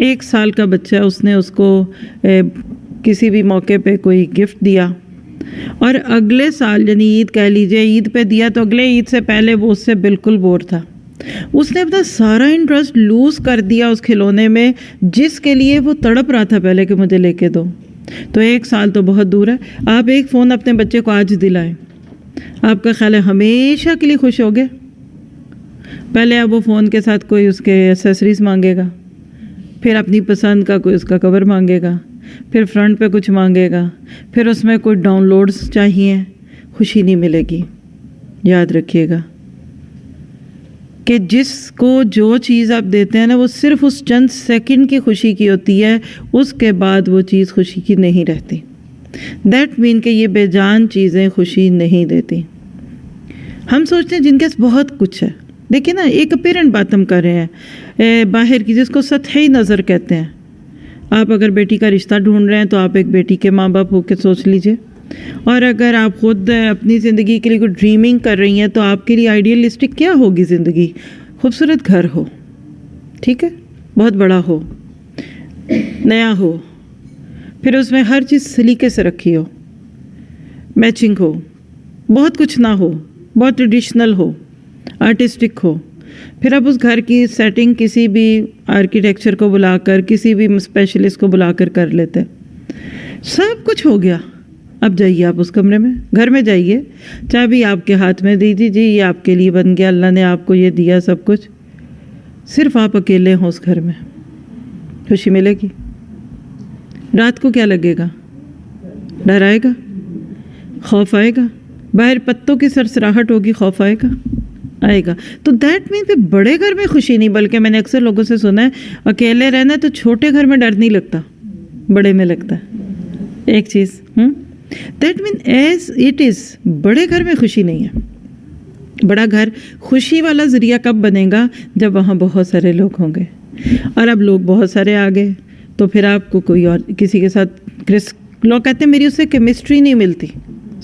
1 سال کا بچہ، اس نے اس کو کسی بھی موقع پہ کوئی گفٹ دیا، اور اگلے سال یعنی عید کہہ لیجئے، عید پہ دیا تو اگلے عید سے پہلے وہ اس سے بالکل بور تھا. اس نے اپنا سارا انٹرسٹ لوز کر دیا اس کھلونے میں جس کے لیے وہ تڑپ رہا تھا پہلے کہ مجھے لے کے دو. تو 1 سال تو بہت دور ہے. آپ ایک فون اپنے بچے کو آج دلائیں، آپ کا خیال ہے ہمیشہ کے لیے خوش ہوگے؟ پہلے اب وہ فون کے ساتھ کوئی اس کے ایسیسریز مانگے گا، پھر اپنی پسند کا کوئی اس کا کور مانگے گا، پھر فرنٹ پہ کچھ مانگے گا، پھر اس میں کوئی ڈاؤن لوڈز چاہیے. خوشی نہیں ملے گی. یاد رکھیے گا کہ جس کو جو چیز آپ دیتے ہیں نا، وہ صرف اس چند سیکنڈ کی خوشی کی ہوتی ہے، اس کے بعد وہ چیز خوشی کی نہیں رہتی. دیٹ مین کہ یہ بے جان چیزیں خوشی نہیں دیتی. ہم سوچتے ہیں جن کے بہت کچھ ہے. دیکھیں نا، ایک اپیرنٹ بات ہم کر رہے ہیں باہر کی، جس کو سطحی نظر کہتے ہیں. آپ اگر بیٹی کا رشتہ ڈھونڈ رہے ہیں تو آپ ایک بیٹی کے ماں باپ ہو کے سوچ لیجئے، اور اگر آپ خود اپنی زندگی کے لیے کوئی ڈریمنگ کر رہی ہیں تو آپ کے لیے آئیڈیلسٹک کیا ہوگی زندگی؟ خوبصورت گھر ہو، ٹھیک ہے، بہت بڑا ہو، نیا ہو، پھر اس میں ہر چیز سلیقے سے رکھی ہو، میچنگ ہو، بہت کچھ نہ ہو، بہت ٹریڈیشنل ہو، آرٹسٹک ہو. پھر اب اس گھر کی سیٹنگ کسی بھی آرکیٹیکچر کو بلا کر، کسی بھی اسپیشلسٹ کو بلا کر کر لیتے. سب کچھ ہو گیا. اب جائیے آپ اس کمرے میں، گھر میں جائیے، چابی آپ کے ہاتھ میں دی جی یہ آپ کے لیے بن گیا، اللہ نے آپ کو یہ دیا سب کچھ، صرف آپ اکیلے ہوں اس گھر میں. خوشی ملے گی؟ رات کو کیا لگے گا؟ ڈر آئے گا؟ خوف آئے گا؟ باہر پتوں کی سرسراہٹ ہوگی، خوف آئے گا؟ آئے گا. تو دیٹ مین کہ بڑے گھر میں خوشی نہیں، بلکہ میں نے اکثر لوگوں سے سنا ہے اکیلے رہنا ہے تو چھوٹے گھر میں ڈر نہیں لگتا، بڑے میں لگتا ہے. ایک چیز that mean is it is, بڑے گھر میں خوشی نہیں ہے. بڑا گھر خوشی والا ذریعہ کب بنے گا؟ جب وہاں بہت سارے لوگ ہوں گے. اور اب لوگ بہت سارے آ گئے تو پھر آپ کو کوئی اور کسی کے ساتھ لوگ کہتے ہیں میری اس سے کیمسٹری نہیں ملتی.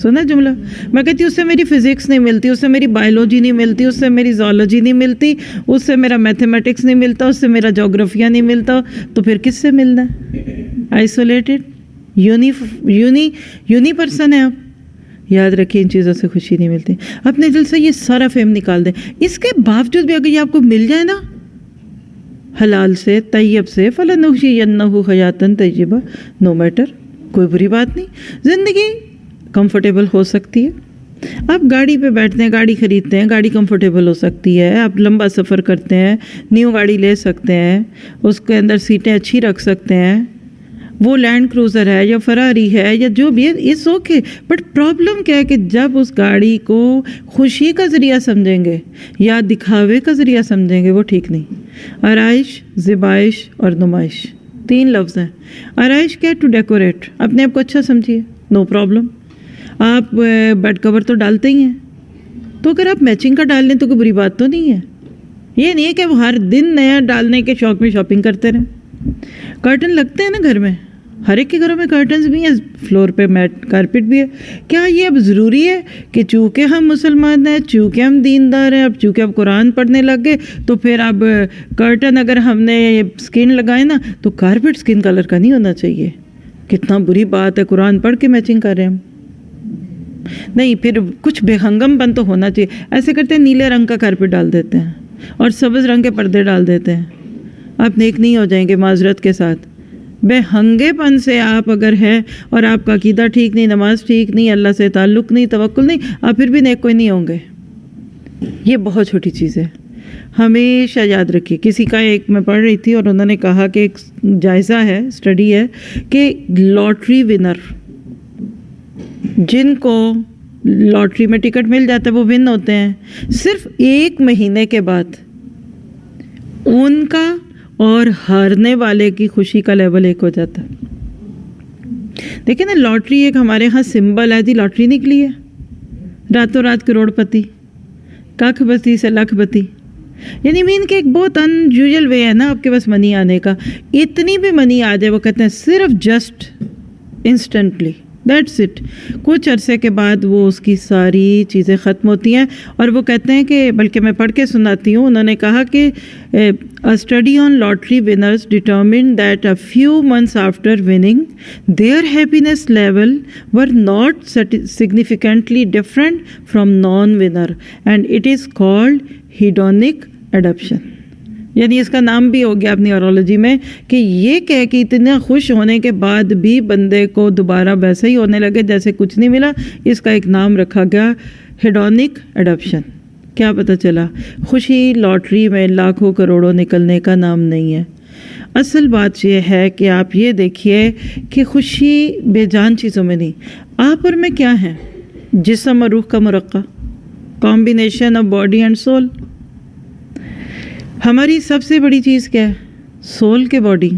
سنا جملہ؟ میں کہتی ہوں اس سے میری فزکس نہیں ملتی، اس سے میری بایولوجی نہیں ملتی، اس سے میری زولوجی نہیں ملتی، اس سے میرا میتھمیٹکس نہیں ملتا، اس سے میرا جغرافیہ نہیں ملتا. تو پھر کس سے ملنا ہے؟ آئسولیٹڈ یونی پرسن ہے آپ. یاد رکھیں ان چیزوں سے خوشی نہیں ملتی. اپنے دل سے یہ سارا فہم نکال دیں. اس کے باوجود بھی اگر یہ آپ کو مل جائے نا حلال سے، طیب سے، فَلَنُحْيِيَنَّهُ حَيَاةً طَيِّبَةً، نو میٹر، کوئی بری بات نہیں. زندگی کمفرٹیبل ہو سکتی ہے. آپ گاڑی پہ بیٹھتے ہیں, گاڑی خریدتے ہیں, گاڑی کمفرٹیبل ہو سکتی ہے. آپ لمبا سفر کرتے ہیں, نیو گاڑی لے سکتے ہیں, اس کے اندر سیٹیں اچھی رکھ سکتے ہیں. وہ لینڈ کروزر ہے یا فراری ہے یا جو بھی ہے, اٹس اوکے. بٹ پرابلم کیا ہے کہ جب اس گاڑی کو خوشی کا ذریعہ سمجھیں گے یا دکھاوے کا ذریعہ سمجھیں گے, وہ ٹھیک نہیں. آرائش, زیبائش اور نمائش 3 لفظ ہیں. آرائش کیا ہے؟ To decorate. اپنے آپ کو اچھا سمجھیے, نو پرابلم. آپ بیڈ کور تو ڈالتے ہی ہیں, تو اگر آپ میچنگ کا ڈال لیں تو کوئی بری بات تو نہیں ہے. یہ نہیں ہے کہ وہ ہر دن نیا ڈالنے کے شوق میں شاپنگ کرتے رہیں. کرٹن لگتے ہیں نا گھر میں, ہر ایک کے گھروں میں کرٹنز بھی ہیں, فلور پہ میٹ کارپٹ بھی ہے. کیا یہ اب ضروری ہے کہ چونکہ ہم مسلمان ہیں, چونکہ ہم دیندار ہیں, اب چونکہ اب قرآن پڑھنے لگ گئے تو پھر اب کرٹن اگر ہم نے اسکن لگائے نا تو کارپٹ اسکن کلر کا نہیں ہونا چاہیے؟ کتنا بری بات ہے, قرآن پڑھ کے میچنگ کر رہے ہیں ہم. نہیں, پھر کچھ بے ہنگم پن تو ہونا چاہیے. ایسے کرتے ہیں نیلے رنگ کا کارپٹ ڈال دیتے ہیں اور سبز رنگ کے پردے ڈال دیتے ہیں. آپ نیک نہیں ہو جائیں گے معذرت کے ساتھ. بے ہنگے پن سے آپ اگر ہے اور آپ کا عقیدہ ٹھیک نہیں, نماز ٹھیک نہیں, اللہ سے تعلق نہیں, توکل نہیں, آپ پھر بھی نیک کوئی نہیں ہوں گے. یہ بہت چھوٹی چیز ہے, ہمیشہ یاد رکھیے. کسی کا ایک میں پڑھ رہی تھی اور انہوں نے کہا کہ ایک جائزہ ہے, اسٹڈی ہے کہ لاٹری ونر, جن کو لاٹری میں ٹکٹ مل جاتا ہے وہ ون ہوتے ہیں, صرف 1 مہینے کے بعد ان کا اور ہارنے والے کی خوشی کا لیول ایک ہو جاتا ہے. دیکھیں نا, لاٹری ایک ہمارے ہاں سمبل ہے. جی لاٹری نکلی ہے, راتوں رات کروڑ پتی, کاکھ بتی سے لاکھ بتی. یعنی مین کہ ایک بہت انیوژل وے ہے نا آپ کے پاس منی آنے کا. اتنی بھی منی آ جائے, وہ کہتے ہیں صرف جسٹ انسٹنٹلی, دیٹس اٹ. کچھ عرصے کے بعد وہ اس کی ساری چیزیں ختم ہوتی ہیں. اور وہ کہتے ہیں کہ, بلکہ میں پڑھ کے سناتی ہوں, انہوں نے کہا کہ a study on lottery winners determined that a few months after winning their happiness level were not significantly different from non-winner, and it is called hedonic adaptation. یعنی اس کا نام بھی ہو گیا اپنی نیورولوجی میں کہ یہ کہہ کہ اتنا خوش ہونے کے بعد بھی بندے کو دوبارہ ویسے ہی ہونے لگے جیسے کچھ نہیں ملا. اس کا ایک نام رکھا گیا ہیڈونک ایڈپشن. کیا پتہ چلا, خوشی لاٹری میں لاکھوں کروڑوں نکلنے کا نام نہیں ہے. اصل بات یہ ہے کہ آپ یہ دیکھیے کہ خوشی بے جان چیزوں میں نہیں. آپ اور میں کیا ہیں؟ جسم اور روح کا مرقع, combination of body and soul. ہماری سب سے بڑی چیز کیا ہے؟ سول کے باڈی.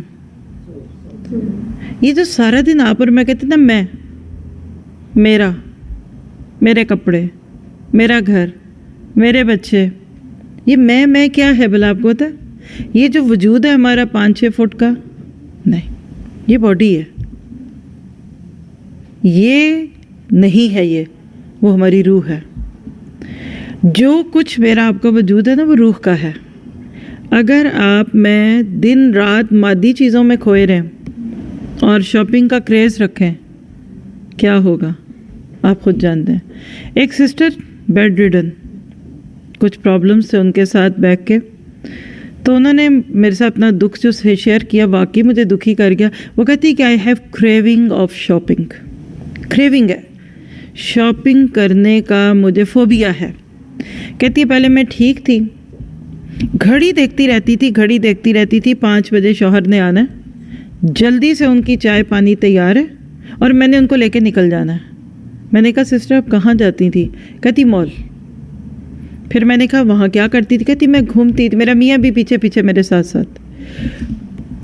یہ جو سارا دن آپ اور میں کہتے ہیں نا, میں, میرا, میرے کپڑے, میرا گھر, میرے بچے, یہ میں کیا ہے بھلا آپ کو پتہ ہے؟ یہ جو وجود ہے ہمارا 5-6 فٹ کا, نہیں, یہ باڈی ہے. یہ نہیں ہے, یہ وہ ہماری روح ہے. جو کچھ میرا آپ کا وجود ہے نا, وہ روح کا ہے. اگر آپ میں دن رات مادی چیزوں میں کھوئے رہیں اور شاپنگ کا کریز رکھیں, کیا ہوگا آپ خود جانتے ہیں. ایک سسٹر بیڈ ریڈن, کچھ پرابلمس تھے ان کے ساتھ بیٹھ کے, تو انہوں نے میرے ساتھ اپنا دکھ جو شیئر کیا, واقعی مجھے دکھی کر گیا. وہ کہتی کہ I have craving of shopping. Craving ہے, شاپنگ کرنے کا مجھے فوبیا ہے. کہتی ہے پہلے میں ٹھیک تھی, گھڑی دیکھتی رہتی تھی 5 بجے شوہر نے آنا ہے, جلدی سے ان کی چائے پانی تیار ہے اور میں نے ان کو لے کے نکل جانا ہے. میں نے کہا سسٹر آپ کہاں جاتی تھی؟ کہتی مال. پھر میں نے کہا وہاں کیا کرتی تھی؟ کہتی میں گھومتی تھی, میرا میاں بھی پیچھے پیچھے میرے ساتھ ساتھ,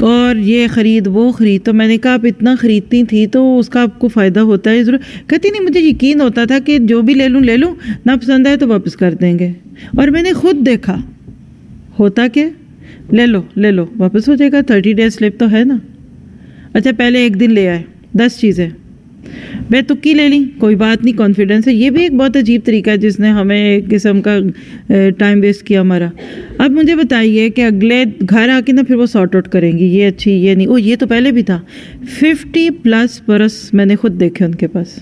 اور یہ خرید وہ خرید. تو میں نے کہا آپ اتنا خریدتی تھی تو اس کا آپ کو فائدہ ہوتا ہے ضرور. کہتی نہیں, مجھے یقین ہوتا تھا کہ جو بھی لے لوں, نہ پسند آئے تو واپس کر دیں گے. اور میں نے خود دیکھا ہوتا کہ لے لو واپس ہو جائے گا, 30 days سلپ تو ہے نا. اچھا پہلے ایک دن لے آئے 10 چیزیں, بے تکی لے لیں, کوئی بات نہیں, کانفیڈنس ہے. یہ بھی ایک بہت عجیب طریقہ ہے جس نے ہمیں ایک قسم کا ٹائم ویسٹ کیا ہمارا. اب مجھے بتائیے کہ اگلے گھر آ کے نا پھر وہ سارٹ آؤٹ کریں گی, یہ اچھی, یہ نہیں, یہ تو پہلے بھی تھا. 50+ برس میں نے خود دیکھے ان کے پاس,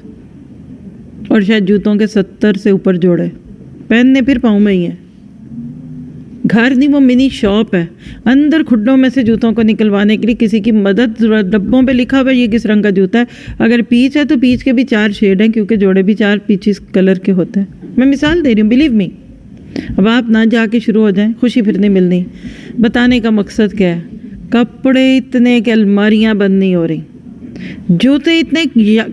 اور شاید جوتوں کے 70 سے اوپر جوڑے, پہننے پھر پاؤں میں ہی ہیں. گھر نہیں، وہ منی شاپ ہے. اندر کھڈوں میں سے جوتوں کو نکلوانے کے لیے کسی کی مدد ضرورت. ڈبوں پہ لکھا ہوا ہے یہ کس رنگ کا جوتا ہے. اگر پیچ ہے تو پیچ کے بھی 4 شیڈ ہیں کیونکہ جوڑے بھی 4 پیچز کلر کے ہوتے ہیں. میں مثال دے رہی ہوں، بلیو می. اب آپ نہ جا کے شروع ہو جائیں، خوشی پھر نہیں ملنی. بتانے کا مقصد کیا ہے؟ کپڑے اتنے کہ الماریاں بند نہیں ہو رہی، جوتے اتنے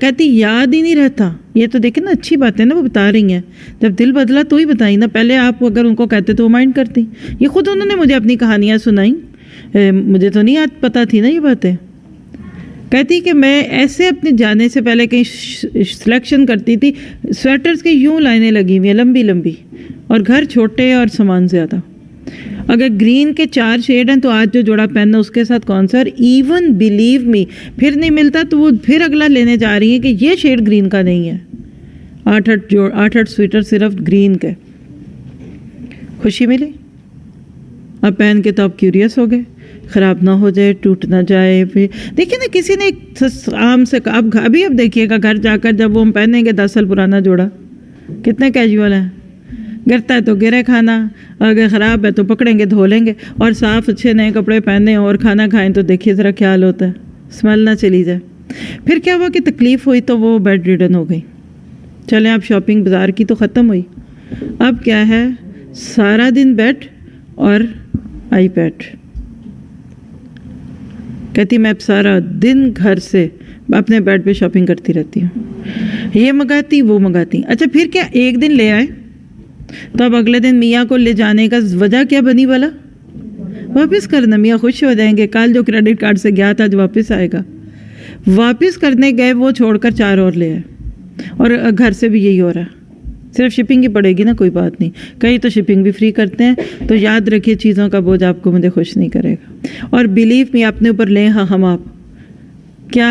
کہتی یاد ہی نہیں رہتا. یہ تو دیکھیں نا، اچھی بات ہے نا، وہ بتا رہی ہیں. جب دل بدلا تو ہی بتائی نا. پہلے آپ اگر ان کو کہتے تو وہ مائنڈ کرتی. یہ خود انہوں نے مجھے اپنی کہانیاں سنائیں، مجھے تو نہیں پتہ تھی نا یہ باتیں. کہتی کہ میں ایسے اپنے جانے سے پہلے کہیں سلیکشن کرتی تھی، سویٹرز کی یوں لائنیں لگی ہوئی ہیں لمبی لمبی، اور گھر چھوٹے اور سامان زیادہ. اگر گرین کے 4 شیڈ ہیں تو آج جو جوڑا پہننا اس کے ساتھ کون سا. اور ایون بلیو می پھر نہیں ملتا تو وہ پھر اگلا لینے جا رہی ہیں کہ یہ شیڈ گرین کا نہیں ہے. 8 سویٹر صرف گرین کے. خوشی ملی. اب پہن کے تو آپ کیوریس ہو گئے، خراب نہ ہو جائے، ٹوٹ نہ جائے. پھر دیکھیے نا، کسی نے ایک عام سے اب دیکھیے گا گھر جا کر جب وہ ہم پہنیں گے 10 سال پرانا جوڑا، کتنے کیجول ہیں. گرتا ہے تو گرے کھانا، اگر خراب ہے تو پکڑیں گے دھو لیں گے. اور صاف اچھے نئے کپڑے پہنے اور کھانا کھائیں تو دیکھیے ذرا کیا حال ہوتا ہے، اسمیل نہ چلی جائے. پھر کیا ہوا کہ تکلیف ہوئی تو وہ بیڈ ریڈن ہو گئی. چلیں اب شاپنگ بازار کی تو ختم ہوئی، اب کیا ہے؟ سارا دن بیڈ اور آئی پیڈ. کہتی میں اب سارا دن گھر سے اپنے بیڈ پہ شاپنگ کرتی رہتی ہوں، یہ منگاتی وہ منگاتی. اچھا پھر کیا ایک دن لے آئے تو اب اگلے دن میاں کو لے جانے کا وجہ کیا بنی بھلا؟ واپس کرنا. میاں خوش ہو جائیں گے، کل جو کریڈٹ کارڈ سے گیا تھا جو واپس آئے گا. واپس کرنے گئے وہ چھوڑ کر 4 اور لے آئے. اور گھر سے بھی یہی ہو رہا ہے. صرف شپنگ ہی پڑے گی نا، کوئی بات نہیں. کئی تو شپنگ بھی فری کرتے ہیں. تو یاد رکھیے چیزوں کا بوجھ آپ کو مجھے خوش نہیں کرے گا. اور بلیو می اپنے اوپر لیں ہاں ہم آپ. کیا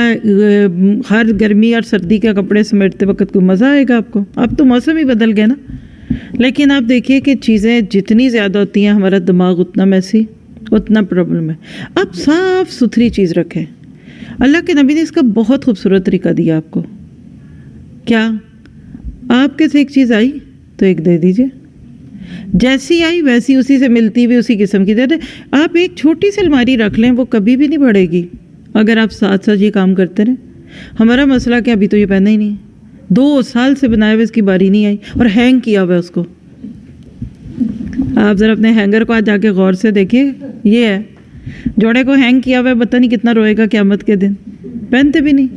ہر گرمی اور سردی کے کپڑے سمیٹتے وقت کوئی مزہ آئے گا آپ کو؟ اب تو موسم ہی بدل گیا نا. لیکن آپ دیکھیے کہ چیزیں جتنی زیادہ ہوتی ہیں ہمارا دماغ اتنا میسی، اتنا پرابلم ہے. اب صاف ستھری چیز رکھیں. اللہ کے نبی نے اس کا بہت خوبصورت طریقہ دیا آپ کو. کیا آپ کے سے ایک چیز آئی تو ایک دے دیجئے، جیسی آئی ویسی اسی سے ملتی ہوئی اسی قسم کی دے دیں. آپ ایک چھوٹی سی الماری رکھ لیں، وہ کبھی بھی نہیں بڑھے گی اگر آپ ساتھ ساتھ یہ کام کرتے رہیں. ہمارا مسئلہ کہ ابھی تو یہ پہنا ہی نہیں، 2 سال سے بنائے ہوئے اس کی باری نہیں آئی اور ہینگ کیا ہوا ہے اس کو. آپ ذرا اپنے ہینگر کو آج جا کے غور سے دیکھیے، یہ ہے جوڑے کو ہینگ کیا ہوا ہے. پتہ نہیں کتنا روئے گا قیامت کے دن، پہنتے بھی نہیں.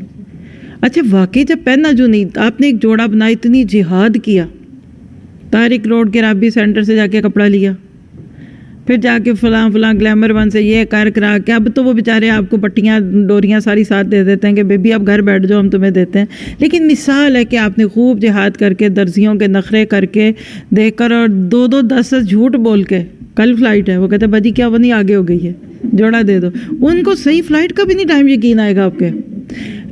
اچھا واقعی جب پہننا جو نہیں، آپ نے ایک جوڑا بنا، اتنی جہاد کیا، طارق روڈ کے رابی سینٹر سے جا کے کپڑا لیا، پھر جا کے فلاں گلیمر ون سے یہ کر کرا کے اب تو وہ بیچارے آپ کو پٹیاں ڈوریاں ساری ساتھ دے دیتے ہیں کہ بیبی اب گھر بیٹھ جاؤ ہم تمہیں دیتے ہیں. لیکن مثال ہے کہ آپ نے خوب جہاد کر کے درزیوں کے نخرے کر کے دیکھ کر اور 10 جھوٹ بول کے کل فلائٹ ہے، وہ کہتے ہیں باجی کیا وہ نہیں آگے ہو گئی ہے جوڑا دے دو. ان کو صحیح فلائٹ کا بھی نہیں ٹائم یقین آئے گا آپ کے.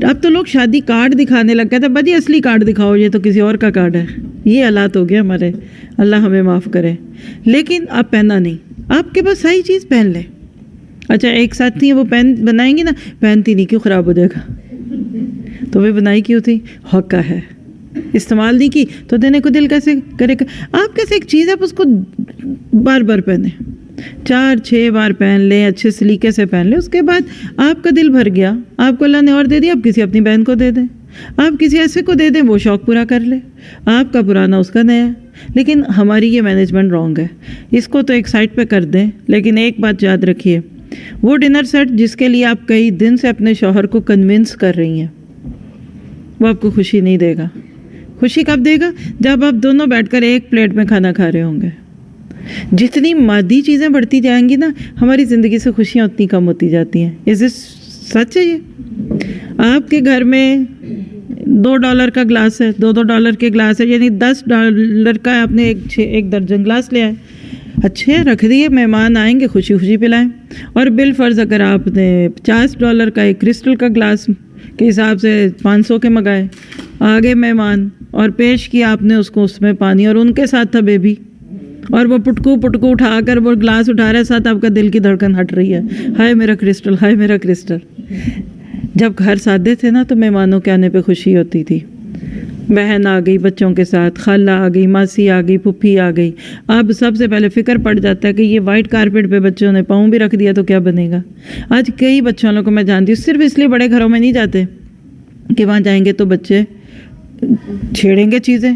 اب تو لوگ شادی کارڈ دکھانے لگ گئے تھے، باجی اصلی کارڈ دکھاؤ، یہ تو کسی اور کا کارڈ ہے. یہ حالات ہو گئے ہمارے، اللہ ہمیں معاف کرے. لیکن آپ پہننا نہیں، آپ کے پاس صحیح چیز پہن لیں. اچھا ایک ساتھی ہیں وہ پہن بنائیں گی نا، پہنتی نہیں کیوں خراب ہو جائے گا. تو وہ بنائی کیوں تھی؟ حق کا ہے، استعمال نہیں کی تو دینے کو دل کیسے کرے گا. آپ کیسے ایک چیز ہے آپ اس کو بار بار پہنیں، 4-6 بار پہن لیں، اچھے سلیقے سے پہن لیں. اس کے بعد آپ کا دل بھر گیا، آپ کو اللہ نے اور دے دیا، آپ کسی اپنی بہن کو دے دیں، آپ کسی ایسے کو دے دیں وہ شوق پورا کر لے. آپ کا پرانا اس کا نیا. لیکن ہماری یہ مینجمنٹ رانگ ہے. اس کو تو ایک سائڈ پہ کر دیں. لیکن ایک بات یاد رکھیے، وہ ڈنر سیٹ جس کے لیے آپ کئی دن سے اپنے شوہر کو کنونس کر رہی ہیں، وہ آپ کو خوشی نہیں دے گا. خوشی کب دے گا؟ جب آپ دونوں بیٹھ کر ایک پلیٹ میں کھانا کھا رہے ہوں گے. جتنی مادی چیزیں بڑھتی جائیں گی نا، ہماری زندگی سے خوشیاں اتنی کم ہوتی جاتی ہیں. اس سچ ہے یہ. آپ کے گھر میں $2 کا گلاس ہے، $2 کے گلاس ہے، یعنی $10 کا آپ نے ایک درجن گلاس لے آئے، اچھے رکھ دیے، مہمان آئیں گے خوشی خوشی پلائیں. اور بالفرض اگر آپ نے $50 کا ایک کرسٹل کا گلاس کے حساب سے 500 کے منگائے، آگے مہمان اور پیش کیا آپ نے اس کو، اس میں پانی، اور ان کے ساتھ تھا بیبی، اور وہ پٹکو اٹھا کر وہ گلاس اٹھا رہا ہے، ساتھ آپ کا دل کی دھڑکن ہٹ رہی ہے، ہائے میرا کرسٹل، ہائے میرا کرسٹل. جب گھر سادے تھے نا تو مہمانوں کے آنے پہ خوشی ہوتی تھی. بہن آ گئی بچوں کے ساتھ، خالہ آ گئی، ماسی آ گئی، پھپھی آ گئی. اب سب سے پہلے فکر پڑ جاتا ہے کہ یہ وائٹ کارپیٹ پہ بچوں نے پاؤں بھی رکھ دیا تو کیا بنے گا. آج کئی بچوں والوں کو میں جانتی ہوں، صرف اس لیے بڑے گھروں میں نہیں جاتے کہ وہاں جائیں گے تو بچے چھیڑیں گے چیزیں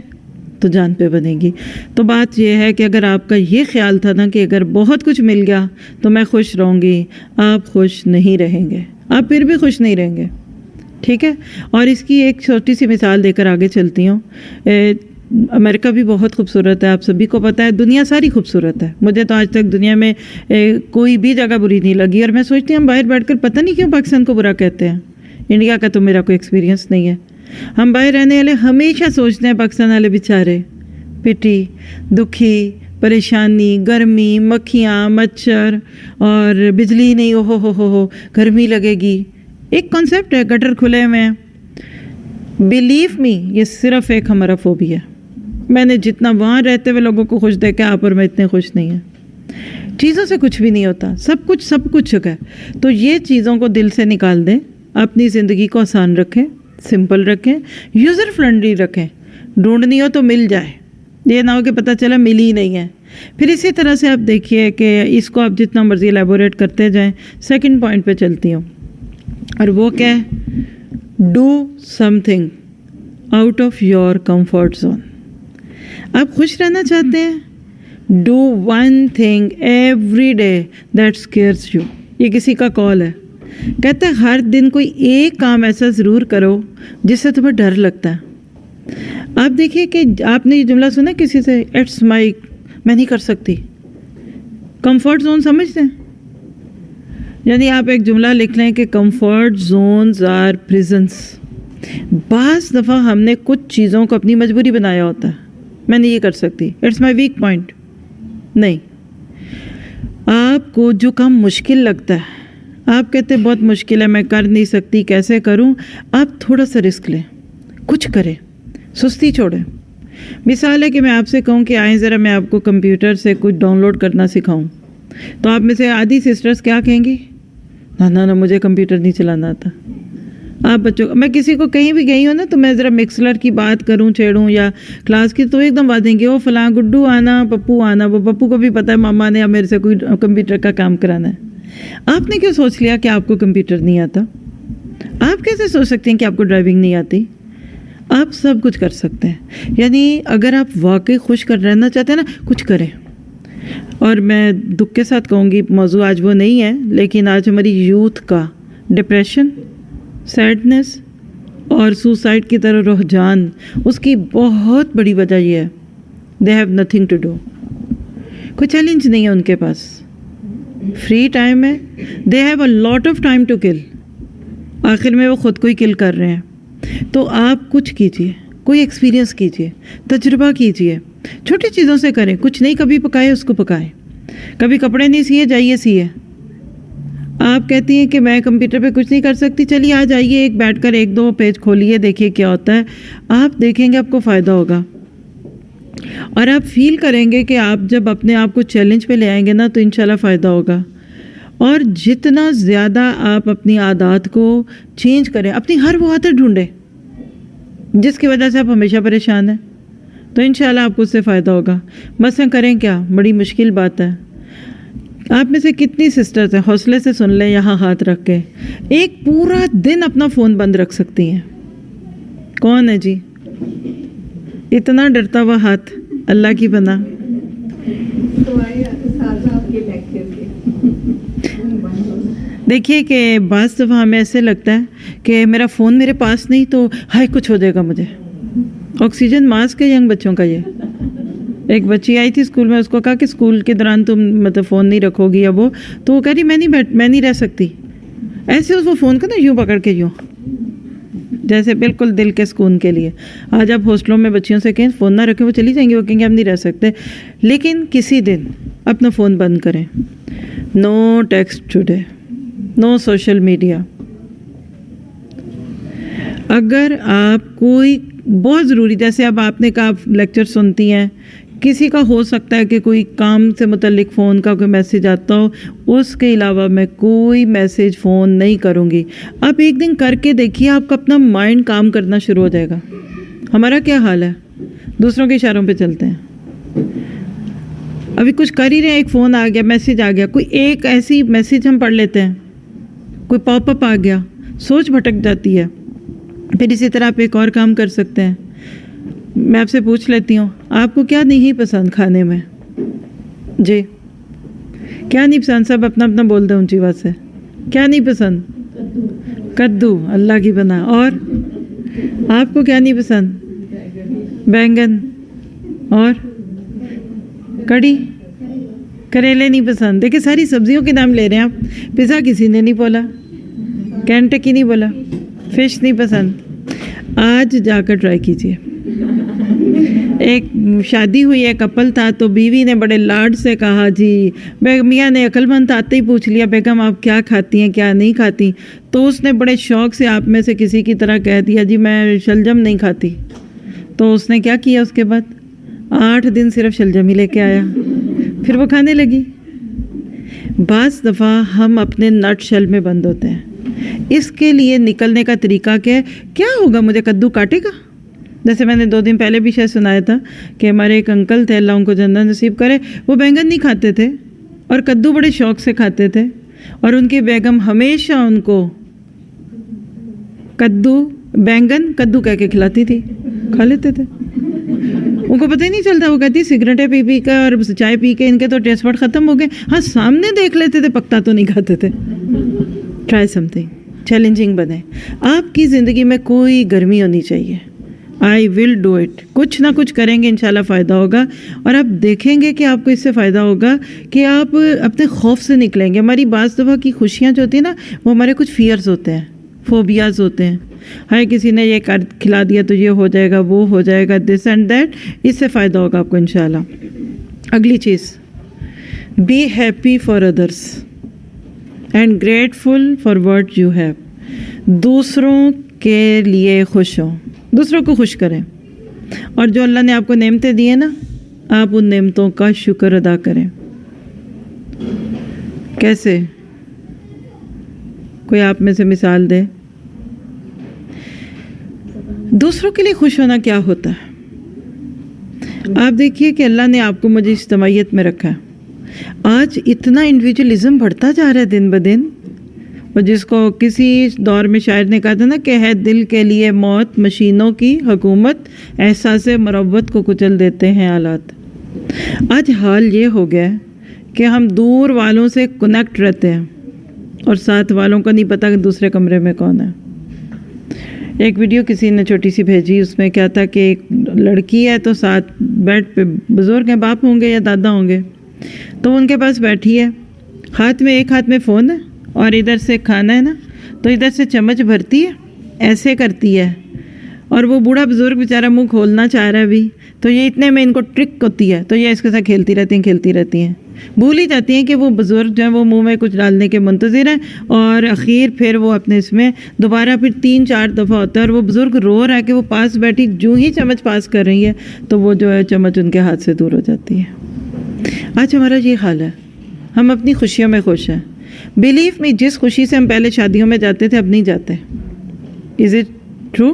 تو جان پہ بنے گی. تو بات یہ ہے کہ اگر آپ کا یہ خیال تھا نا کہ اگر بہت کچھ مل گیا تو میں خوش رہوں گی، آپ خوش نہیں رہیں گے، آپ پھر بھی خوش نہیں رہیں گے. ٹھیک ہے. اور اس کی ایک چھوٹی سی مثال دے کر آگے چلتی ہوں. امریکہ بھی بہت خوبصورت ہے، آپ سبھی کو پتہ ہے، دنیا ساری خوبصورت ہے. مجھے تو آج تک دنیا میں کوئی بھی جگہ بری نہیں لگی، اور میں سوچتی ہوں ہم باہر بیٹھ کر پتہ نہیں کیوں پاکستان کو برا کہتے ہیں. انڈیا کا تو میرا کوئی ایکسپیرینس نہیں ہے. ہم باہر رہنے والے ہمیشہ سوچتے ہیں پاکستان والے بیچارے پٹی دکھی، پریشانی، گرمی، مکھیاں، مچھر، اور بجلی نہیں، ہو گرمی لگے گی. ایک کانسیپٹ ہے، گٹر کھلے ہوئے ہیں. بلیو می، یہ صرف ایک ہمارا فوبیا ہے. میں نے جتنا وہاں رہتے ہوئے لوگوں کو خوش دیکھا، آپ اور میں اتنے خوش نہیں ہیں. چیزوں سے کچھ بھی نہیں ہوتا، سب کچھ ہے. تو یہ چیزوں کو دل سے نکال دیں، اپنی زندگی کو آسان رکھیں، سمپل رکھیں، یوزر فرینڈلی رکھیں. ڈھونڈنی ہو تو مل جائے، یہ نہ ہو کہ پتہ چلا ملی نہیں ہے. پھر اسی طرح سے آپ دیکھیے کہ اس کو آپ جتنا مرضی ایلیبوریٹ کرتے جائیں. سیکنڈ پوائنٹ پہ چلتی ہوں، اور وہ کیا ہے؟ Do some thing out of your comfort zone. آپ خوش رہنا چاہتے ہیں؟ Do one thing every day that اسکیئرس you. یہ کسی کا کال ہے، کہتا ہے ہر دن کوئی ایک کام ایسا ضرور کرو جس سے تمہیں ڈر لگتا ہے. آپ دیکھیے کہ آپ نے یہ جملہ سنا کسی سے، اٹس مائی، میں نہیں کر سکتی. کمفرٹ زون سمجھتے ہیں؟ یعنی آپ ایک جملہ لکھ لیں کہ کمفرٹ زونز آر پریزنس. بعض دفعہ ہم نے کچھ چیزوں کو اپنی مجبوری بنایا ہوتا ہے. میں نہیں یہ کر سکتی، اٹس مائی ویک پوائنٹ. نہیں، آپ کو جو کام مشکل لگتا ہے، آپ کہتے ہیں بہت مشکل ہے، میں کر نہیں سکتی، کیسے کروں؟ آپ تھوڑا سا رسک لیں، کچھ کریں، سستی چھوڑیں. مثال ہے کہ میں آپ سے کہوں کہ آئیں ذرا میں آپ کو کمپیوٹر سے کچھ ڈاؤن لوڈ کرنا سکھاؤں، تو آپ میں سے آدھی سسٹرز کیا کہیں گی؟ نہ مجھے کمپیوٹر نہیں چلانا آتا. آپ بچوں میں کسی کو کہیں بھی گئی ہوں نا، تو میں ذرا مکسلر کی بات کروں، چھیڑوں یا کلاس کی، تو ایک دم بات دیں گے، وہ فلاں گڈو آنا، پپو آنا. وہ پپو کو بھی پتہ ہے ماما نے اب میرے سے کوئی کمپیوٹر کا کام کرانا ہے. آپ نے کیوں سوچ لیا کہ آپ کو کمپیوٹر نہیں آتا؟ آپ کیسے سوچ سکتے ہیں کہ آپ کو ڈرائیونگ نہیں آتی؟ آپ سب کچھ کر سکتے ہیں. یعنی اگر آپ واقعی خوش کر رہنا چاہتے ہیں نا، کچھ کریں. اور میں دکھ کے ساتھ کہوں گی، موضوع آج وہ نہیں ہے، لیکن آج ہماری یوتھ کا ڈپریشن، سیڈنس اور سوسائڈ کی طرح رجحان، اس کی بہت بڑی وجہ یہ ہے، they have nothing to do. کوئی چیلنج نہیں ہے ان کے پاس، فری ٹائم ہے، they have a lot of time to kill. آخر میں وہ خود کو ہی کل کر رہے ہیں. تو آپ کچھ کیجئے، کوئی ایکسپیرینس کیجئے، تجربہ کیجئے. چھوٹی چیزوں سے کریں. کچھ نہیں کبھی پکائے اس کو پکائیں. کبھی کپڑے نہیں سیے، جائیے سیے. آپ کہتی ہیں کہ میں کمپیوٹر پہ کچھ نہیں کر سکتی، چلیے آ جائیے، ایک بیٹھ کر 1-2 پیج کھولیے، دیکھیے کیا ہوتا ہے. آپ دیکھیں گے آپ کو فائدہ ہوگا، اور آپ فیل کریں گے کہ آپ جب اپنے آپ کو چیلنج پہ لے آئیں گے نا تو انشاءاللہ فائدہ ہوگا. اور جتنا زیادہ آپ اپنی عادات کو چینج کریں، اپنی ہر وہ عادت ڈھونڈیں جس کی وجہ سے آپ ہمیشہ پریشان ہیں، تو انشاءاللہ آپ کو اس سے فائدہ ہوگا. مثلا کریں کیا؟ بڑی مشکل بات ہے. آپ میں سے کتنی سسٹرز ہیں، حوصلے سے سن لیں، یہاں ہاتھ رکھ کے، ایک پورا دن اپنا فون بند رکھ سکتی ہیں؟ کون ہے جی؟ اتنا ڈرتا ہوا ہاتھ، اللہ کی بنا. دیکھیے کہ بعض دفعہ ہمیں ایسے لگتا ہے کہ میرا فون میرے پاس نہیں تو ہائے کچھ ہو جائے گا مجھے. آکسیجن ماسک ہے ینگ بچوں کا. یہ ایک بچی آئی تھی اسکول میں، اس کو کہا کہ اسکول کے دوران تم مطلب فون نہیں رکھو گی، اب وہ تو وہ کہہ رہی میں نہیں رہ سکتی. ایسے اس وہ فون کو نا یوں پکڑ کے یوں، جیسے بالکل دل کے سکون کے لیے. آج آپ ہاسٹلوں میں بچیوں سے کہیں فون نہ رکھیں، وہ چلی جائیں گی، وہ کہیں گے ہم نہیں رہ سکتے. لیکن کسی دن اپنا فون بند کریں. نو ٹیکسٹ ٹوڈے، نو سوشل میڈیا. اگر آپ کوئی بہت ضروری، جیسے اب آپ نے کہا آپ لیکچر سنتی ہیں، کسی کا ہو سکتا ہے کہ کوئی کام سے متعلق فون کا کوئی میسیج آتا ہو، اس کے علاوہ میں کوئی میسیج فون نہیں کروں گی. آپ ایک دن کر کے دیکھیے، آپ کا اپنا مائنڈ کام کرنا شروع ہو جائے گا. ہمارا کیا حال ہے؟ دوسروں کے اشاروں پہ چلتے ہیں. ابھی کچھ کر ہی رہے ہیں، ایک فون آ گیا، میسیج آ گیا، کوئی ایک ایسی میسیج ہم پڑھ لیتے ہیں، کوئی پاپ اپ آ گیا، سوچ بھٹک جاتی ہے. پھر اسی طرح آپ ایک اور کام کر سکتے ہیں. میں آپ سے پوچھ لیتی ہوں، آپ کو کیا نہیں پسند کھانے میں؟ جی کیا نہیں پسند؟ سب اپنا اپنا بول دیں اونچی بات سے. کیا نہیں پسند؟ کدو، اللہ کی بنا. اور آپ کو کیا نہیں پسند؟ بینگن. اور کڑی، کریلے نہیں پسند. دیکھیں ساری سبزیوں کے نام لے رہے ہیں آپ. پیزا کسی نے نہیں بولا، کینٹکی نہیں بولا، فش نہیں پسند. آج جا کر ٹرائی کیجیے. ایک شادی ہوئی ہے، کپل تھا، تو بیوی نے بڑے لاڈ سے کہا، جی میاں نے عقل مند آتے ہی پوچھ لیا، بیگم آپ کیا کھاتی ہیں کیا نہیں کھاتی؟ تو اس نے بڑے شوق سے آپ میں سے کسی کی طرح کہہ دیا، جی میں شلجم نہیں کھاتی. تو اس نے کیا کیا؟ اس کے بعد 8 دن صرف شلجم ہی لے کے آیا، پھر وہ کھانے لگی. بعض دفعہ ہم اپنے نٹ شل میں بند ہوتے ہیں. اس کے لیے نکلنے کا طریقہ کیا ہوگا؟ مجھے کدو کاٹے گا؟ جیسے میں نے 2 دن پہلے بھی شاید سنایا تھا کہ ہمارے ایک انکل تھے، اللہ ان کو جنت نصیب کرے، وہ بینگن نہیں کھاتے تھے اور کدو بڑے شوق سے کھاتے تھے، اور ان کی بیگم ہمیشہ ان کو بینگن کدو کہہ کے کھلاتی تھی، کھا لیتے تھے. ان کو پتہ ہی نہیں چلتا. وہ کہتی سگریٹیں پی پی کے اور چائے پی کے ان کے تو ٹیسٹ بڈ ختم ہو گئے. ہاں سامنے دیکھ لیتے تھے، پکتا تو نہیں کھاتے تھے. ٹرائی سم تھنگ چیلنجنگ بنے. آپ کی زندگی میں کوئی گرمی ہونی چاہیے. آئی ول ڈو اٹ. کچھ نہ کچھ کریں گے انشاءاللہ فائدہ ہوگا، اور آپ دیکھیں گے کہ آپ کو اس سے فائدہ ہوگا کہ آپ اپنے خوف سے نکلیں گے. ہماری بعض دفعہ کی خوشیاں جو ہوتی ہیں نا، وہ ہمارے کچھ فیئرز ہوتے ہیں، فوبیاز ہوتے ہیں. ہر کسی نے یہ کھلا دیا تو یہ ہو جائے گا، وہ ہو جائے گا، دس اینڈ دیٹ. اس سے فائدہ ہوگا آپ کو انشاءاللہ. اگلی چیز، be happy for others and grateful for what you have. دوسروں کے لیے خوش ہوں، دوسروں کو خوش کریں، اور جو اللہ نے آپ کو نعمتیں دی ہیں نا، آپ ان نعمتوں کا شکر ادا کریں. کیسے؟ کوئی آپ میں سے مثال دے. دوسروں کے لیے خوش ہونا کیا ہوتا ہے؟ آپ دیکھیے کہ اللہ نے آپ کو مجھے اجتماعیت میں رکھا ہے. آج اتنا انڈیویجولزم بڑھتا جا رہا ہے دن بدن، اور جس کو کسی دور میں شاعر نے کہا تھا نا کہ ہے دل کے لیے موت مشینوں کی حکومت، احساس مروت کو کچل دیتے ہیں آلات. آج حال یہ ہو گیا ہے کہ ہم دور والوں سے کنیکٹ رہتے ہیں اور ساتھ والوں کا نہیں پتہ کہ دوسرے کمرے میں کون ہے. ایک ویڈیو کسی نے چھوٹی سی بھیجی، اس میں کیا تھا کہ ایک لڑکی ہے تو ساتھ بیڈ پہ بزرگ ہیں، باپ ہوں گے یا دادا ہوں گے، تو ان کے پاس بیٹھی ہے، ایک ہاتھ میں فون ہے اور ادھر سے کھانا ہے نا، تو ادھر سے چمچ بھرتی ہے، ایسے کرتی ہے، اور وہ بوڑھا بزرگ بیچارہ منہ کھولنا چاہ رہا ہے بھی، تو یہ اتنے میں ان کو ٹرک ہوتی ہے، تو یہ اس کے ساتھ کھیلتی رہتی ہیں، بھول ہی جاتی ہیں کہ وہ بزرگ جو ہیں وہ منہ میں کچھ ڈالنے کے منتظر ہیں، اور اخیر پھر وہ اپنے اس میں دوبارہ پھر 3-4 دفعہ ہوتا ہے، اور وہ بزرگ رو رہا ہے کہ وہ پاس بیٹھی جو ہی چمچ پاس کر رہی ہے تو وہ جو ہے چمچ ان کے ہاتھ سے دور ہو جاتی ہے. آج ہمارا یہ حال ہے، ہم اپنی خوشیوں میں خوش ہیں. بلیو می، جس خوشی سے ہم پہلے شادیوں میں جاتے تھے اب نہیں جاتے. Is it true?